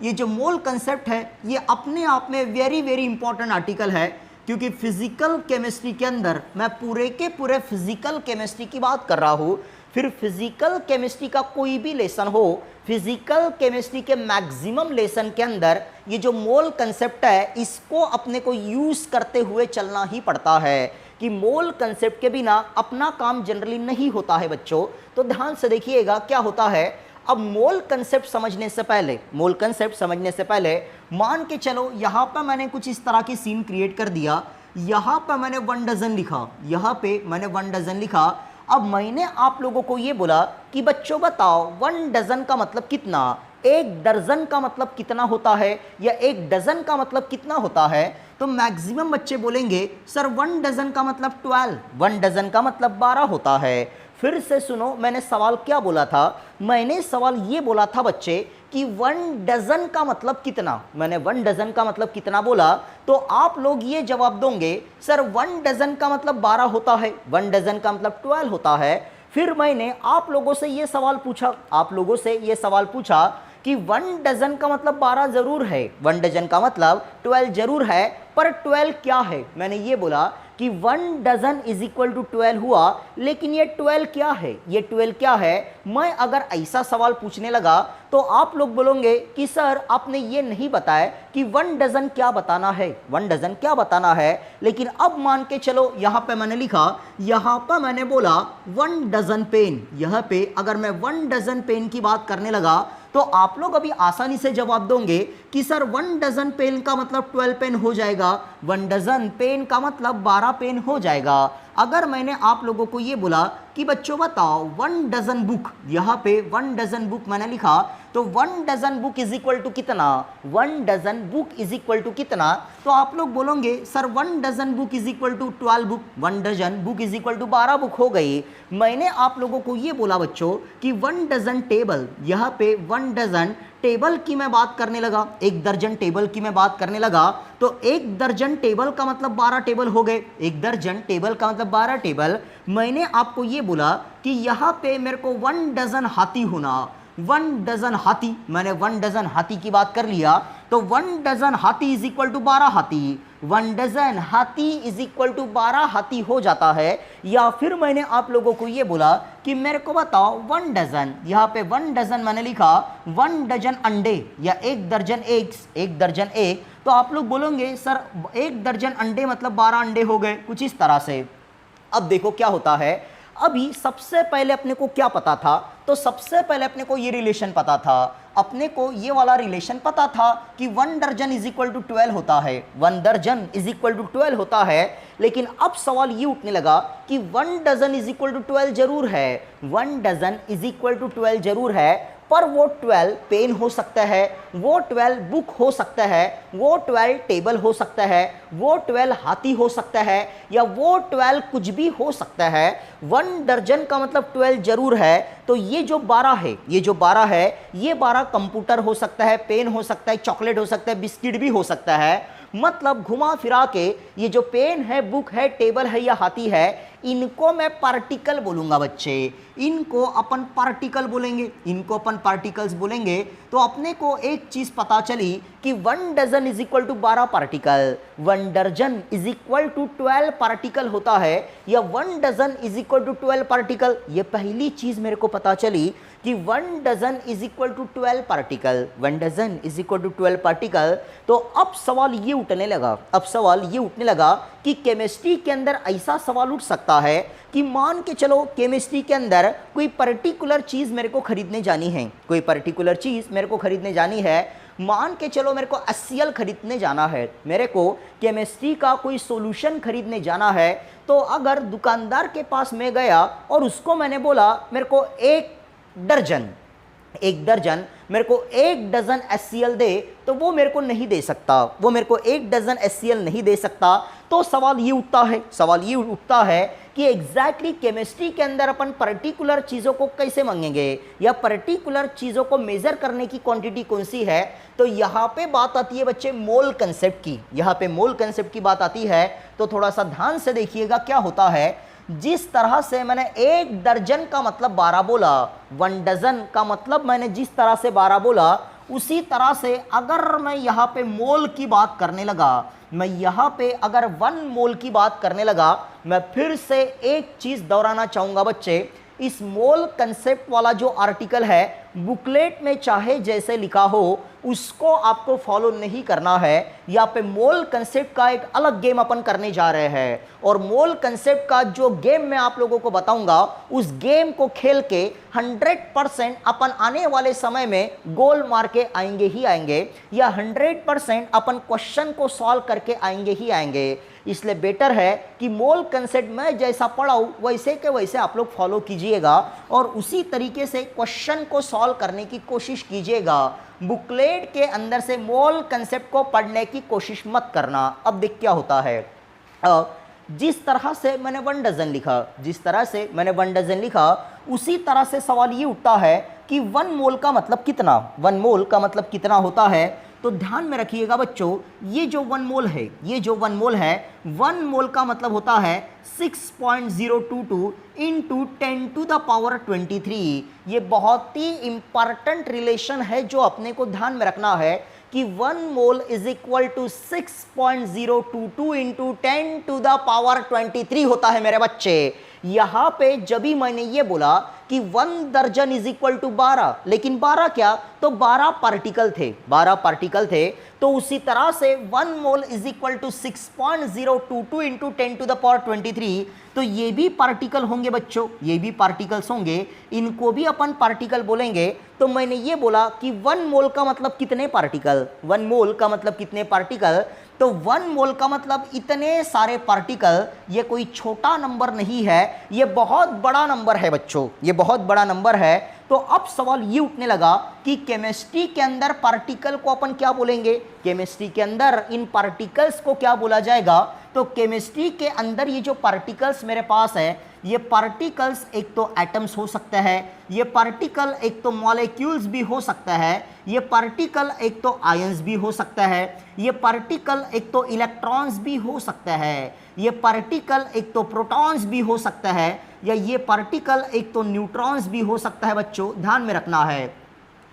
S1: ये जो मोल कंसेप्ट है ये अपने आप में वेरी वेरी इंपॉर्टेंट आर्टिकल है, क्योंकि फिजिकल केमिस्ट्री के अंदर मैं पूरे के पूरे फिजिकल केमिस्ट्री की बात कर रहा हूँ। फिर फिजिकल केमिस्ट्री का कोई भी लेसन हो, फिजिकल केमिस्ट्री के मैक्सिमम लेसन के अंदर ये जो मोल कंसेप्ट है इसको अपने को यूज़ करते हुए चलना ही पड़ता है कि मोल कंसेप्ट के बिना अपना काम जनरली नहीं होता है बच्चों। तो ध्यान से देखिएगा क्या होता है। अब मोल कंसेप्ट समझने से पहले मान के चलो यहाँ पर मैंने कुछ इस तरह की सीन क्रिएट कर दिया, यहाँ पर मैंने 1 डजन लिखा, यहाँ पे मैंने 1 डजन लिखा। अब मैंने आप लोगों को ये बोला कि बच्चों बताओ 1 डजन का मतलब कितना, 1 दर्जन का मतलब कितना होता है या 1 डजन का मतलब कितना होता है। तो मैक्सिमम बच्चे बोलेंगे सर 1 डजन का मतलब 12, 1 डजन का मतलब 12 होता है। फिर से सुनो मैंने सवाल क्या बोला था, मैंने सवाल ये बोला था बच्चे कि 1 डजन का मतलब कितना, मैंने 1 डजन का मतलब कितना बोला तो आप लोग ये जवाब दोगे सर 1 डजन का मतलब 12 होता है, 1 डजन का मतलब 12 होता है। फिर मैंने आप लोगों से ये सवाल पूछा कि 1 डजन का मतलब 12 जरूर है, 1 डजन का मतलब 12 जरूर है, पर 12 क्या है। मैंने ये बोला कि 1 डजन इज इक्वल टू 12 हुआ, लेकिन ये 12 क्या है, ये 12 क्या है। मैं अगर ऐसा सवाल पूछने लगा तो आप लोग बोलोगे कि सर आपने ये नहीं बताया कि 1 डजन क्या बताना है, 1 डजन क्या बताना है। लेकिन अब मान के चलो यहाँ पे मैंने लिखा, यहाँ पर मैंने बोला 1 डजन पेन। यहाँ पे अगर मैं 1 डजन पेन की बात करने लगा तो आप लोग अभी आसानी से जवाब दोगे कि सर 1 डजन पेन का मतलब 12 पेन हो जाएगा, 1 डजन पेन का मतलब 12 पेन हो जाएगा। अगर मैंने आप लोगों को ये बोला कि बच्चों बताओ 1 डजन बुक, यहाँ पे 1 डजन बुक मैंने लिखा, तो 1 dozen book is equal to कितना, 1 dozen book is equal to कितना। तो आप लोग बोलोगे सर 1 dozen book is equal to 12 book, 1 dozen book is equal to 12 book हो गई। मैंने आप लोगों को ये बोला बच्चों कि 1 डजन टेबल, यहाँ पे 1 डजन टेबल की मैं बात करने लगा, 1 दर्जन टेबल की मैं बात करने लगा, तो 1 दर्जन टेबल का मतलब 12 टेबल हो गए, 1 दर्जन टेबल का मतलब 12 टेबल। मैंने आपको ये बोला कि यहाँ पे मेरे को 1 डजन हाथी होना, 1 डजन हाथी, मैंने 1 डजन हाथी की बात कर लिया, तो 1 डजन हाथी इज इक्वल टू 12 हाथी, 1 डजन हाथी इज इक्वल टू 12 हाथी हो जाता है। या फिर मैंने आप लोगों को ये बोला कि मेरे को बताओ 1 डजन, यहाँ पे 1 डजन मैंने लिखा, 1 डजन अंडे या 1 दर्जन एग्स, 1 दर्जन एग, तो आप लोग बोलोगे सर 1 दर्जन अंडे मतलब 12 अंडे हो गए, कुछ इस तरह से। अब देखो क्या होता है, अभी सबसे पहले अपने को क्या पता था, तो सबसे पहले अपने को ये रिलेशन पता था, अपने को ये वाला रिलेशन पता था कि 1 दर्जन इज इक्वल टू 12 होता है, 1 दर्जन इज इक्वल टू 12 होता है। लेकिन अब सवाल ये उठने लगा कि 1 डजन इज इक्वल टू 12 जरूर है, 1 डजन इज इक्वल टू 12 जरूर है, पर वो 12 पेन हो सकता है, वो 12 बुक हो सकता है, वो 12 टेबल हो सकता है, वो 12 हाथी हो सकता है, या वो 12 कुछ भी हो सकता है। 1 दर्जन का मतलब 12 जरूर है। तो ये जो 12 है, ये जो 12 है, ये 12 कंप्यूटर हो सकता है, पेन हो सकता है, चॉकलेट हो सकता है, बिस्किट भी हो सकता है। मतलब घुमा फिरा के ये जो पेन है, बुक है, टेबल है या हाथी है, इनको मैं पार्टिकल बोलूंगा बच्चे, इनको अपन पार्टिकल बोलेंगे, इनको अपन पार्टिकल्स बोलेंगे। तो अपने को एक चीज पता चली कि 1 dozen is equal to 12 particle, 1 दर्जन इज इक्वल टू 12 पार्टिकल होता है, या 1 dozen is equal to 12 particle. ये पहली चीज मेरे को पता चली कि 1 dozen is equal to 12 particle, 1 dozen is equal to 12 particle. तो अब सवाल ये उठने लगा, अब सवाल ये उठने लगा कि केमिस्ट्री के अंदर ऐसा सवाल उठ सकता है कि मान के चलो केमिस्ट्री के अंदर कोई पर्टिकुलर चीज़ मेरे को खरीदने जानी है, कोई पर्टिकुलर चीज़ मेरे को खरीदने जानी है। मान के चलो मेरे को HCl खरीदने जाना है, मेरे को केमिस्ट्री का कोई सॉल्यूशन खरीदने जाना है। तो अगर दुकानदार के पास मैं गया और उसको मैंने बोला मेरे को एक दर्जन मेरे को 1 डजन HCl दे, तो वो मेरे को नहीं दे सकता, वो मेरे को 1 डजन HCl नहीं दे सकता। तो सवाल ये उठता है, सवाल ये उठता है कि एग्जैक्टली केमिस्ट्री के अंदर अपन पर्टिकुलर चीज़ों को कैसे मांगेंगे, या पर्टिकुलर चीज़ों को मेजर करने की क्वांटिटी कौन सी है। तो यहाँ पे बात आती है बच्चे मोल कंसेप्ट की, यहाँ पे मोल कंसेप्ट की बात आती है। तो थोड़ा सा ध्यान से देखिएगा क्या होता है। जिस तरह से मैंने 1 दर्जन का मतलब 12 बोला, 1 डजन का मतलब मैंने जिस तरह से 12 बोला, उसी तरह से अगर मैं यहाँ पे मोल की बात करने लगा, मैं यहाँ पे अगर 1 मोल की बात करने लगा, मैं फिर से एक चीज़ दोहराना चाहूँगा बच्चे, इस मोल कंसेप्ट वाला जो आर्टिकल है बुकलेट में चाहे जैसे लिखा हो उसको आपको फॉलो नहीं करना है। यहाँ पे मोल कंसेप्ट का एक अलग गेम अपन करने जा रहे हैं, और मोल कंसेप्ट का जो गेम मैं आप लोगों को बताऊंगा, उस गेम को खेल के 100% अपन आने वाले समय में गोल मार के आएंगे ही आएंगे, या 100% अपन क्वेश्चन को सॉल्व करके आएंगे ही आएंगे। इसलिए बेटर है कि मोल कंसेप्ट मैं जैसा पढ़ाऊँ वैसे के वैसे आप लोग फॉलो कीजिएगा, और उसी तरीके से क्वेश्चन को सॉल्व करने की कोशिश कीजिएगा। बुकलेट के अंदर से मोल कंसेप्ट को पढ़ने की कोशिश मत करना। अब देख क्या होता है, जिस तरह से मैंने 1 डजन लिखा, जिस तरह से मैंने 1 डजन लिखा, उसी तरह से सवाल ये उठता है कि 1 मोल का मतलब कितना, 1 मोल का मतलब कितना होता है। तो ध्यान में रखिएगा बच्चों, ये जो 1 मोल है, ये जो 1 मोल है, 1 मोल का मतलब होता है 6.022 इंटू 10 टू द पावर 23। ये बहुत ही इंपॉर्टेंट रिलेशन है जो अपने को ध्यान में रखना है कि 1 mole is equal to 6.022 into 10 to the power 23 होता है मेरे बच्चे। यहाँ पे जब भी मैंने ये बोला कि 1 दर्जन इज इक्वल टू 12, लेकिन 12 क्या, तो 12 पार्टिकल थे, 12 पार्टिकल थे। तो उसी तरह से 1 mole is equal to 6.022 into 10 to the power 23। तो ये भी पार्टिकल होंगे बच्चों, ये भी पार्टिकल्स होंगे, इनको भी अपन पार्टिकल बोलेंगे। तो मैंने ये बोला कि 1 मोल का मतलब कितने पार्टिकल, 1 मोल का मतलब कितने पार्टिकल। तो 1 मोल का मतलब इतने सारे पार्टिकल, ये कोई छोटा नंबर नहीं है, ये बहुत बड़ा नंबर है बच्चों, ये बहुत बड़ा नंबर है। तो अब सवाल ये उठने लगा कि केमिस्ट्री के अंदर पार्टिकल को अपन क्या बोलेंगे, केमिस्ट्री के अंदर इन पार्टिकल्स को क्या बोला जाएगा। तो केमिस्ट्री के अंदर ये जो पार्टिकल्स मेरे पास है, ये पार्टिकल्स एक तो एटम्स हो सकता है, ये पार्टिकल एक तो मॉलिक्यूल्स भी हो सकता है, ये पार्टिकल एक तो आयंस भी हो सकता है, ये पार्टिकल एक तो इलेक्ट्रॉन्स भी हो सकता है, ये पार्टिकल एक तो प्रोटॉन्स भी हो सकता है, या ये पार्टिकल एक तो न्यूट्रॉन्स भी हो सकता है। बच्चों ध्यान में रखना है,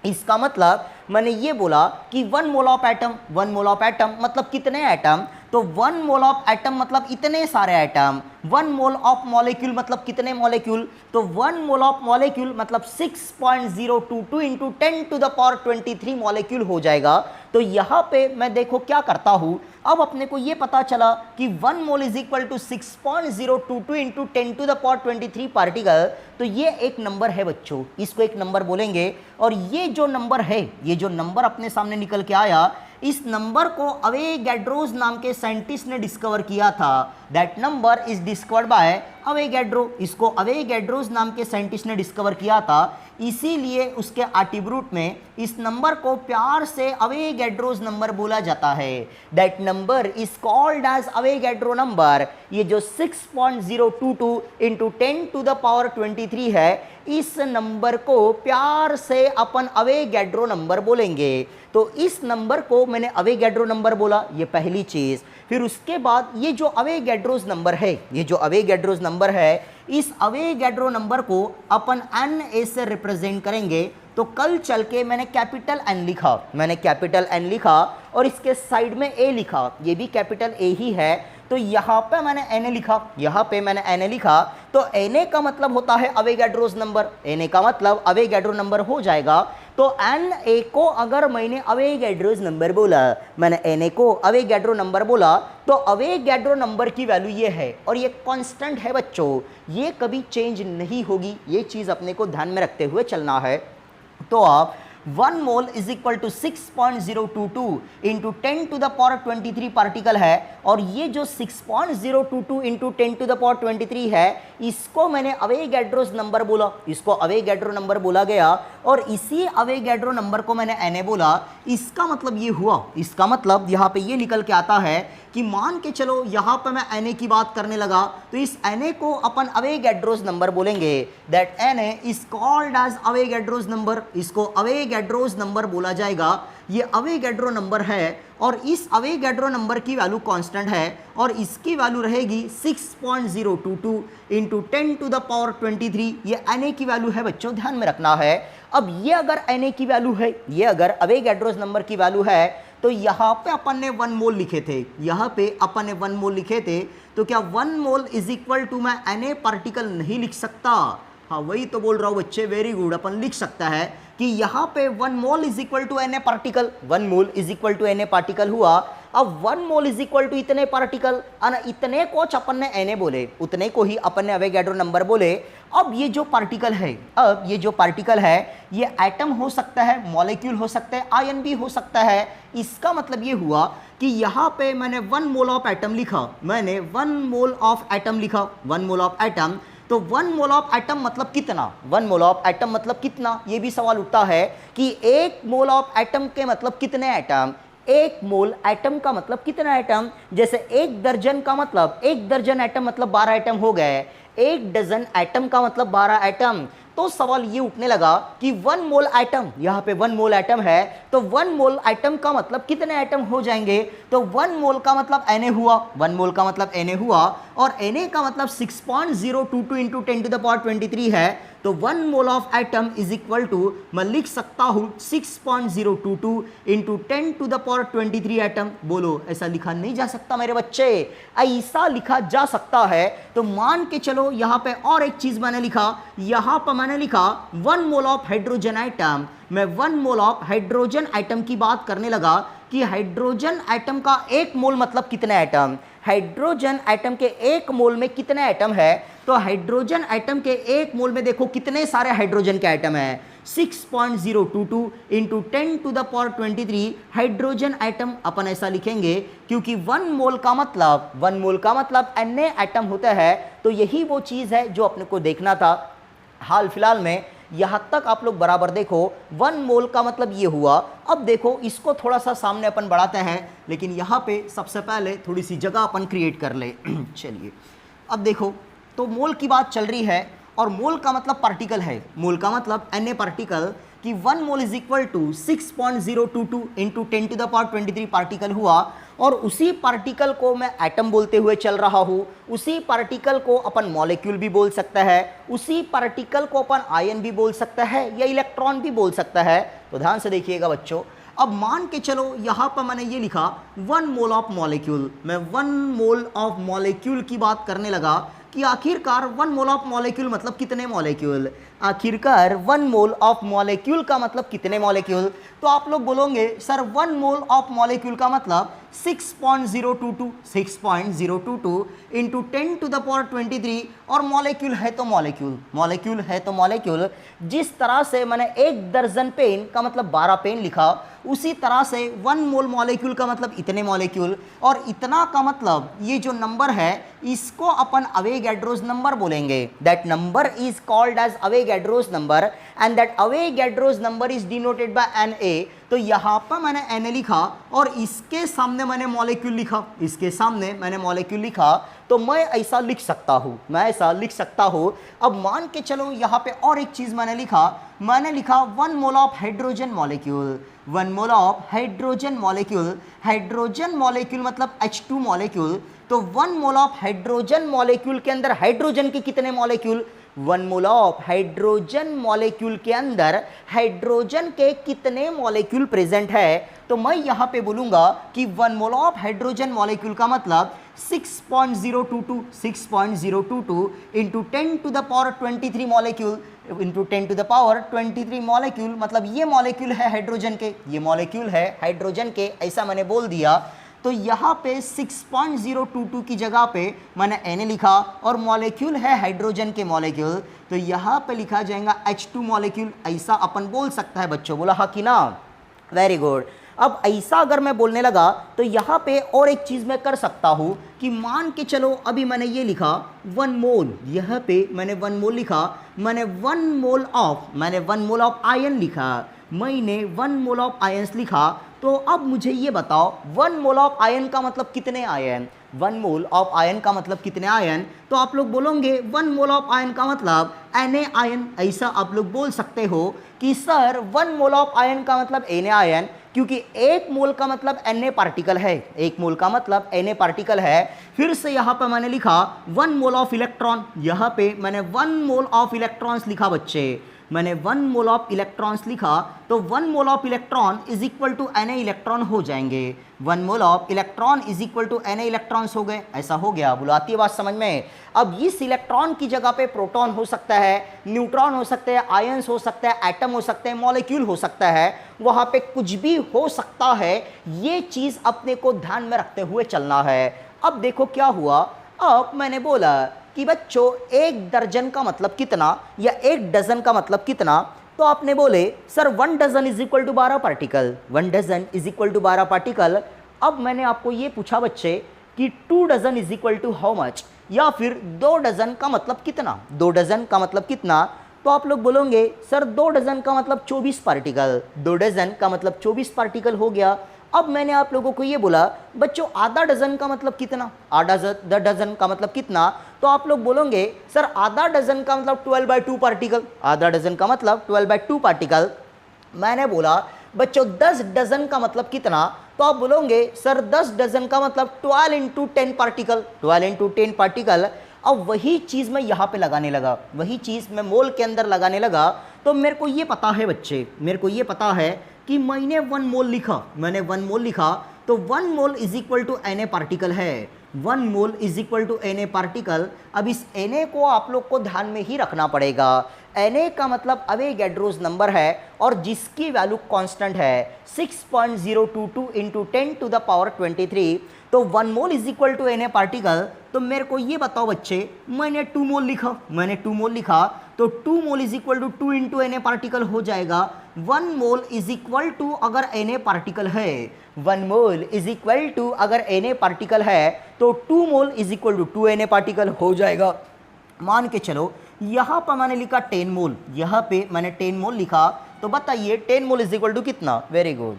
S1: इसका मतलब मैंने ये बोला कि 1 mole of atom, 1 mole of atom मतलब कितने एटम, तो 1 मोल ऑफ एटम मतलब इतने सारे एटम। 1 मोल ऑफ मॉलिक्यूल मतलब कितने मॉलिक्यूल, तो 1 मोल ऑफ मॉलिक्यूल मतलब 6.022 into 10 to the power 23 molecule हो जाएगा। तो यहाँ पे मैं देखो क्या करता हूँ, अब अपने को ये पता चला कि 1 mole is equal to 6.022 into 10⁻23 particle, तो ये एक नंबर है बच्चों, इसको एक नंबर बोलेंगे। और ये जो नंबर है, ये जो नंबर अपने सामने निकल के आया, इस नंबर को अवेगैड्रोस नाम के साइंटिस्ट ने डिस्कवर किया था। That number is discovered by Avogadro, इसको अवेगैड्रोस नाम के साइंटिस्ट ने डिस्कवर किया था। इसीलिए उसके एट्रिब्यूट में इस नंबर को प्यार से अवेगैड्रोस नंबर बोला जाता है। That number is called as Avogadro number. ये जो 6.022 इंटू 10⁻23 है, इस नंबर को प्यार से अपन अवेगैड्रो नंबर बोलेंगे। तो इस नंबर को मैंने अवेगैड्रो नंबर बोला, ये पहली चीज। फिर उसके बाद ये जो अवेगैड्रोस नंबर है, ये जो अवेगैड्रोस नंबर है, इस अवेगैड्रो नंबर को अपन Na से रिप्रेजेंट करेंगे। तो कल चल के मैंने कैपिटल N लिखा, और इसके साइड में A लिखा, ये भी कैपिटल A ही है। तो यहाँ पे मैंने Na लिखा, तो Na का मतलब होता है अवेगैड्रोस नंबर, Na का मतलब अवेगैड्रो नंबर हो जाएगा। तो Na को अगर मैंने अवेगैड्रोस नंबर बोला, मैंने Na को अवेगैड्रो नंबर बोला, तो अवेगैड्रो नंबर की वैल्यू ये है, और ये कांस्टेंट है बच्चों, ये कभी चेंज नहीं होगी। ये चीज़ अपने को ध्यान में रखते हुए चलना है। तो आप 1 mole is equal to 6.022 into 10⁻23 particle है, और ये जो 6.022 इंटू 10⁻23 है, इसको मैंने अवेगैड्रोस नंबर बोला, इसको अवेगैड्रो नंबर बोला गया। और इसी अवेगैड्रो नंबर को मैंने Na बोला। इसका मतलब ये हुआ, इसका मतलब यहाँ पे ये निकल के आता है कि मान के चलो यहाँ पे मैं Na की बात करने लगा, तो इस Na को अपन अवेगैड्रोस नंबर बोलेंगे। That Na is called as Avogadro's number, इसको अवेगैड्रोस नंबर बोला जाएगा। ये अवेगैड्रो नंबर है, और इस अवेगैड्रो नंबर की वैल्यू कांस्टेंट है, और इसकी वैल्यू रहेगी 6.022 इंटू 10⁻23। ये Na की वैल्यू है बच्चों, ध्यान में रखना है। अब ये अगर Na की वैल्यू है, ये अगर अवेगैड्रोस नंबर की वैल्यू है, तो यहाँ पे अपन ने 1 मोल लिखे थे, यहाँ पे अपन ने 1 मोल लिखे थे। तो क्या 1 मोल इज इक्वल टू मैं Na पार्टिकल नहीं लिख सकता? हाँ, वही तो बोल रहा हूँ बच्चे, वेरी गुड। अपन लिख सकता है कि यहाँ पे 1 mole is equal to Na particle, 1 mole is equal to Na particle हुआ। अब 1 मोल इज इक्वल टू इतने पार्टिकल, इतने को अपन ने Na बोले, उतने को ही अपन ने अवेगैड्रो नंबर बोले। अब ये जो पार्टिकल है, ये एटम हो सकता है, मॉलिक्यूल हो सकता है, आयन भी हो सकता है। इसका मतलब ये हुआ कि यहाँ पे मैंने 1 मोल ऑफ एटम लिखा, मैंने 1 मोल ऑफ एटम लिखा, 1 मोल ऑफ एटम। तो 1 मोल ऑफ एटम मतलब कितना, 1 मोल ऑफ एटम मतलब कितना, ये भी सवाल उठता है कि 1 मोल ऑफ एटम के मतलब कितने एटम, 1 मोल एटम का मतलब कितना एटम। जैसे 1 दर्जन का मतलब 1 दर्जन एटम मतलब 12 एटम हो गए, 1 डजन एटम का मतलब 12 एटम। तो सवाल ये उठने लगा कि 1 मोल एटम, यहाँ पे 1 मोल एटम है, तो 1 मोल एटम का मतलब कितने एटम हो जाएंगे। तो 1 मोल का मतलब Na हुआ, 1 मोल का मतलब Na हुआ, और Na का मतलब 6.022 इंटू 10⁻23 है। तो 1 mole of atom is equal to, मैं लिख सकता हूँ 6.022 इंटू 10⁻23 एटम। बोलो, ऐसा लिखा नहीं जा सकता मेरे बच्चे? ऐसा लिखा जा सकता है। तो मान के चलो यहाँ पे और एक चीज मैंने लिखा, यहाँ पर मैंने लिखा 1 मोल ऑफ हाइड्रोजन एटम। मैं 1 मोल ऑफ हाइड्रोजन एटम की बात करने लगा कि हाइड्रोजन एटम का 1 मोल मतलब कितने एटम, हाइड्रोजन एटम के 1 मोल में कितने एटम है। तो हाइड्रोजन एटम के 1 मोल में देखो कितने सारे हाइड्रोजन के एटम है, 6.022 इंटू 10⁻23 हाइड्रोजन एटम। अपन ऐसा लिखेंगे क्योंकि 1 मोल का मतलब Na एटम होता है। तो यही वो चीज़ है जो अपने को देखना था। हाल फिलहाल में यहाँ तक आप लोग बराबर देखो, 1 मोल का मतलब ये हुआ। अब देखो इसको थोड़ा सा सामने अपन बढ़ाते हैं, लेकिन यहाँ पे सबसे पहले थोड़ी सी जगह अपन क्रिएट कर ले। चलिए अब देखो, तो मोल की बात चल रही है, और मोल का मतलब पार्टिकल है, मोल का मतलब Na पार्टिकल, कि 1 mole is equal to 6.022 into 10⁻23 particle हुआ। और उसी पार्टिकल को मैं एटम बोलते हुए चल रहा हूँ, उसी पार्टिकल को अपन मॉलिक्यूल भी बोल सकता है, उसी पार्टिकल को अपन आयन भी बोल सकता है, या इलेक्ट्रॉन भी बोल सकता है। तो ध्यान से देखिएगा बच्चों। अब मान के चलो यहाँ पर मैंने ये लिखा 1 मोल ऑफ मॉलिक्यूल। मैं 1 मोल ऑफ मॉलिक्यूल की बात करने लगा कि आखिरकार 1 मोल ऑफ मॉलिक्यूल मतलब कितने मॉलिक्यूल। आखिरकार 1 मोल ऑफ मॉलिक्यूल का मतलब कितने मॉलिक्यूल? तो आप लोग बोलोगे सर 1 मोल ऑफ मॉलिक्यूल का मतलब 6.022 इंटू 10 टू द पावर 23, और मॉलिक्यूल है तो मॉलिक्यूल जिस तरह से मैंने 1 दर्जन पेन का मतलब 12 पेन लिखा, उसी तरह से 1 मोल मॉलिक्यूल का मतलब इतने मॉलिक्यूल, और इतना का मतलब ये जो नंबर है इसको अपन अवोगाड्रोस नंबर बोलेंगे। That number is called as Avogadro's number and that Avogadro's number is denoted by Na। तो यहाँ पर मैंने Na लिखा और इसके सामने मैंने मॉलिक्यूल लिखा, तो मैं ऐसा लिख सकता हूँ, अब मान के चलो यहाँ पे और एक चीज़ मैंने लिखा 1 mole of hydrogen molecule, 1 mole of hydrogen molecule मतलब H2 मॉलिक्यूल। तो 1 मोल ऑफ हाइड्रोजन मॉलिक्यूल के अंदर हाइड्रोजन के कितने molecule? 1 mole of hydrogen molecule के अंदर हाइड्रोजन के कितने मॉलिक्यूल प्रेजेंट है? तो मैं यहाँ पे बोलूँगा कि 1 मोल ऑफ हाइड्रोजन मॉलिक्यूल का मतलब 6.022 into 10 to the power 23 molecule into 10 to the power 23 molecule, मतलब ये मॉलिक्यूल है हाइड्रोजन के, ऐसा मैंने बोल दिया। तो यहाँ पे 6.022 की जगह पे मैंने Na लिखा और मॉलिक्यूल है हाइड्रोजन के मॉलिक्यूल, तो यहाँ पे लिखा जाएगा H2 मॉलिक्यूल, ऐसा अपन बोल सकता है बच्चों। बोला हाँ कि ना? Very good. अब ऐसा अगर मैं बोलने लगा तो यहाँ पे और एक चीज़ मैं कर सकता हूँ कि मान के चलो अभी मैंने ये लिखा 1 मोल, यहाँ पे मैंने 1 मोल लिखा, मैंने 1 मोल ऑफ आयन लिखा, मैंने 1 मोल ऑफ आयंस लिखा। तो अब मुझे ये बताओ 1 मोल ऑफ आयन का मतलब कितने आयन? 1 मोल ऑफ आयन का मतलब कितने आयन? तो आप लोग बोलोगे 1 मोल ऑफ आयन का मतलब Na आयन, ऐसा आप लोग बोल सकते हो कि सर 1 मोल ऑफ आयन का मतलब Na आयन, क्योंकि 1 मोल का मतलब Na पार्टिकल है, फिर से यहाँ पे मैंने लिखा 1 मोल ऑफ इलेक्ट्रॉन, यहाँ पे मैंने 1 मोल ऑफ इलेक्ट्रॉन्स लिखा बच्चे, मैंने 1 मोल ऑफ इलेक्ट्रॉन्स लिखा, तो 1 mole of electron is equal to Na electron हो जाएंगे, 1 mole of electron is equal to Na electrons हो गए, ऐसा हो गया। बोलो आती है बात समझ में? अब इस इलेक्ट्रॉन की जगह पे प्रोटॉन हो सकता है, न्यूट्रॉन हो सकते हैं, आयंस हो सकता है, एटम हो सकते हैं, मॉलिक्यूल हो सकता है, वहाँ पे कुछ भी हो सकता है, ये चीज़ अपने को ध्यान में रखते हुए चलना है। अब देखो क्या हुआ, अब मैंने बोला कि बच्चों 1 दर्जन का मतलब कितना या 1 डजन का मतलब कितना? तो आपने बोले sir 1 dozen is equal to 12 particle, अब मैंने आपको ये पूछा बच्चे कि 2 dozen is equal to how much, या फिर 2 डजन का मतलब कितना? 2 डजन का मतलब कितना? तो आप लोग बोलोगे सर 2 डजन का मतलब 24 पार्टिकल, 2 डजन का मतलब 24 पार्टिकल हो गया। अब मैंने आप लोगों को ये बोला बच्चों आधा डजन का मतलब कितना? आधा डजन का मतलब कितना? तो आप लोग बोलोगे सर आधा डजन का मतलब 12/2 पार्टिकल, आधा डजन का मतलब 12/2 पार्टिकल। मैंने बोला बच्चों 10 डजन का मतलब कितना? तो आप बोलोगे सर 10 डजन का मतलब 12 इंटू 10 पार्टिकल। अब वही चीज़ मैं यहाँ पे लगाने लगा, वही चीज़ मैं मोल के अंदर लगाने लगा। तो मेरे को ये पता है बच्चे, मेरे को ये पता है कि मैंने 1 मोल लिखा, तो 1 mole is equal to Na particle है, 1 mole is equal to Na particle. अब इस Na को आप लोग को ध्यान में ही रखना पड़ेगा। Na का मतलब अवोगाड्रोस नंबर है और जिसकी वैल्यू कांस्टेंट है 6.022 इंटू 10 टू द पावर 23, तो 1 mole is equal to Na particle. तो मेरे को ये बताओ बच्चे, मैंने 2 मोल लिखा, तो 2 mole is equal to 2 into Na particle हो जाएगा। 1 मोल इज इक्वल टू अगर Na पार्टिकल है, 1 मोल इज इक्वल टू अगर Na पार्टिकल है, तो 2 mole is equal to 2 Na particle हो जाएगा। मान के चलो यहाँ पर मैंने लिखा 10 मोल, यहाँ पे मैंने 10 मोल लिखा, तो बताइए 10 मोल इज इक्वल टू कितना? Very good,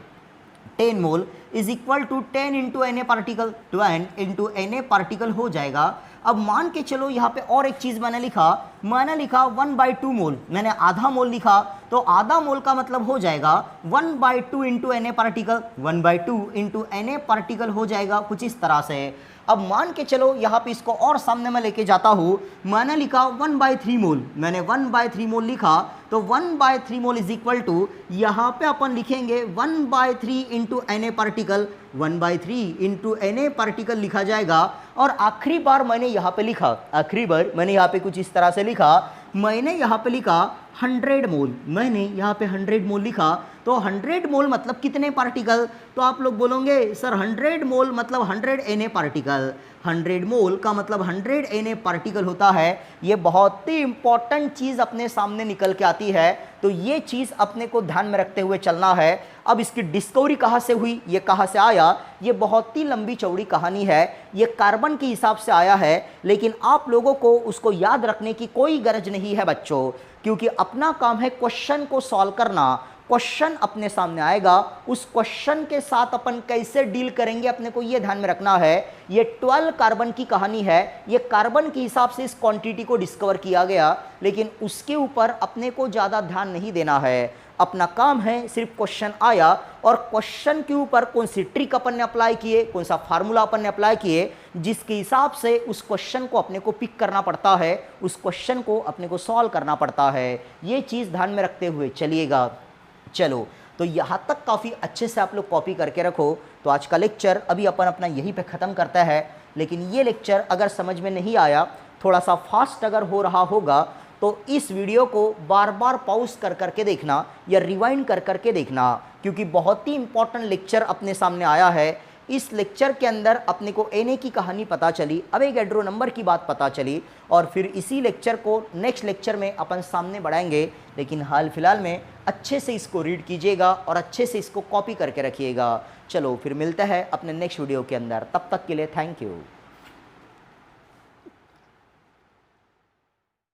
S1: 10 mole is equal to 10 into Na particle, 10 into Na particle हो जाएगा। अब मान के चलो यहाँ पे और एक चीज़ मैंने लिखा 1/2 मोल, मैंने आधा मोल लिखा, तो आधा मोल का मतलब हो जाएगा 1/2 into Na particle, 1/2 into Na particle हो जाएगा कुछ इस तरह से। अब मान के चलो यहाँ पे इसको और सामने में लेके जाता हूँ, मैंने लिखा 1/3 मोल, मैंने 1/3 मोल लिखा, तो 1/3 मोल इज इक्वल टू यहाँ पे अपन लिखेंगे 1/3 into Na particle, 1/3 into Na particle लिखा जाएगा। और आखिरी बार मैंने यहाँ पे लिखा, कुछ इस तरह से लिखा, मैंने यहाँ पे लिखा 100 मोल, मैंने यहाँ पे 100 मोल लिखा, तो 100 मोल मतलब कितने पार्टिकल, तो आप लोग बोलोगे सर 100 मोल मतलब 100 Na पार्टिकल, 100 मोल का मतलब 100 Na पार्टिकल होता है। ये बहुत ही इंपॉर्टेंट चीज़ अपने सामने निकल के आती है, तो ये चीज़ अपने को ध्यान में रखते हुए चलना है। अब इसकी डिस्कवरी कहाँ से हुई, ये कहाँ से आया, ये बहुत ही लंबी चौड़ी कहानी है, ये कार्बन के हिसाब से आया है, लेकिन आप लोगों को उसको याद रखने की कोई गरज नहीं है बच्चों, क्योंकि अपना काम है क्वेश्चन को सॉल्व करना। क्वेश्चन अपने सामने आएगा, उस क्वेश्चन के साथ अपन कैसे डील करेंगे अपने को ये ध्यान में रखना है। ये 12 कार्बन की कहानी है, ये कार्बन के हिसाब से इस क्वांटिटी को डिस्कवर किया गया, लेकिन उसके ऊपर अपने को ज़्यादा ध्यान नहीं देना है। अपना काम है सिर्फ क्वेश्चन आया और क्वेश्चन के ऊपर कौन सी ट्रिक अपन ने अप्लाई किए, कौन सा फार्मूला अपन ने अप्लाई किए, जिसके हिसाब से उस क्वेश्चन को अपने को पिक करना पड़ता है, उस क्वेश्चन को अपने को सॉल्व करना पड़ता है। ये चीज़ ध्यान में रखते हुए चलिएगा। चलो, तो यहाँ तक काफ़ी अच्छे से आप लोग कॉपी करके रखो। तो आज का लेक्चर अभी अपन अपना यहीं पे ख़त्म करता है, लेकिन ये लेक्चर अगर समझ में नहीं आया, थोड़ा सा फास्ट अगर हो रहा होगा, तो इस वीडियो को बार बार पॉज कर करके देखना या रिवाइंड कर करके देखना, क्योंकि बहुत ही इंपॉर्टेंट लेक्चर अपने सामने आया है। इस लेक्चर के अंदर अपने को Na की कहानी पता चली, अवोगाड्रो नंबर की बात पता चली, और फिर इसी लेक्चर को नेक्स्ट लेक्चर में अपन सामने बढ़ाएंगे। लेकिन हाल फिलहाल में अच्छे से इसको रीड कीजिएगा और अच्छे से इसको कॉपी करके रखिएगा। चलो फिर मिलते हैं अपने नेक्स्ट वीडियो के अंदर, तब तक के लिए थैंक यू।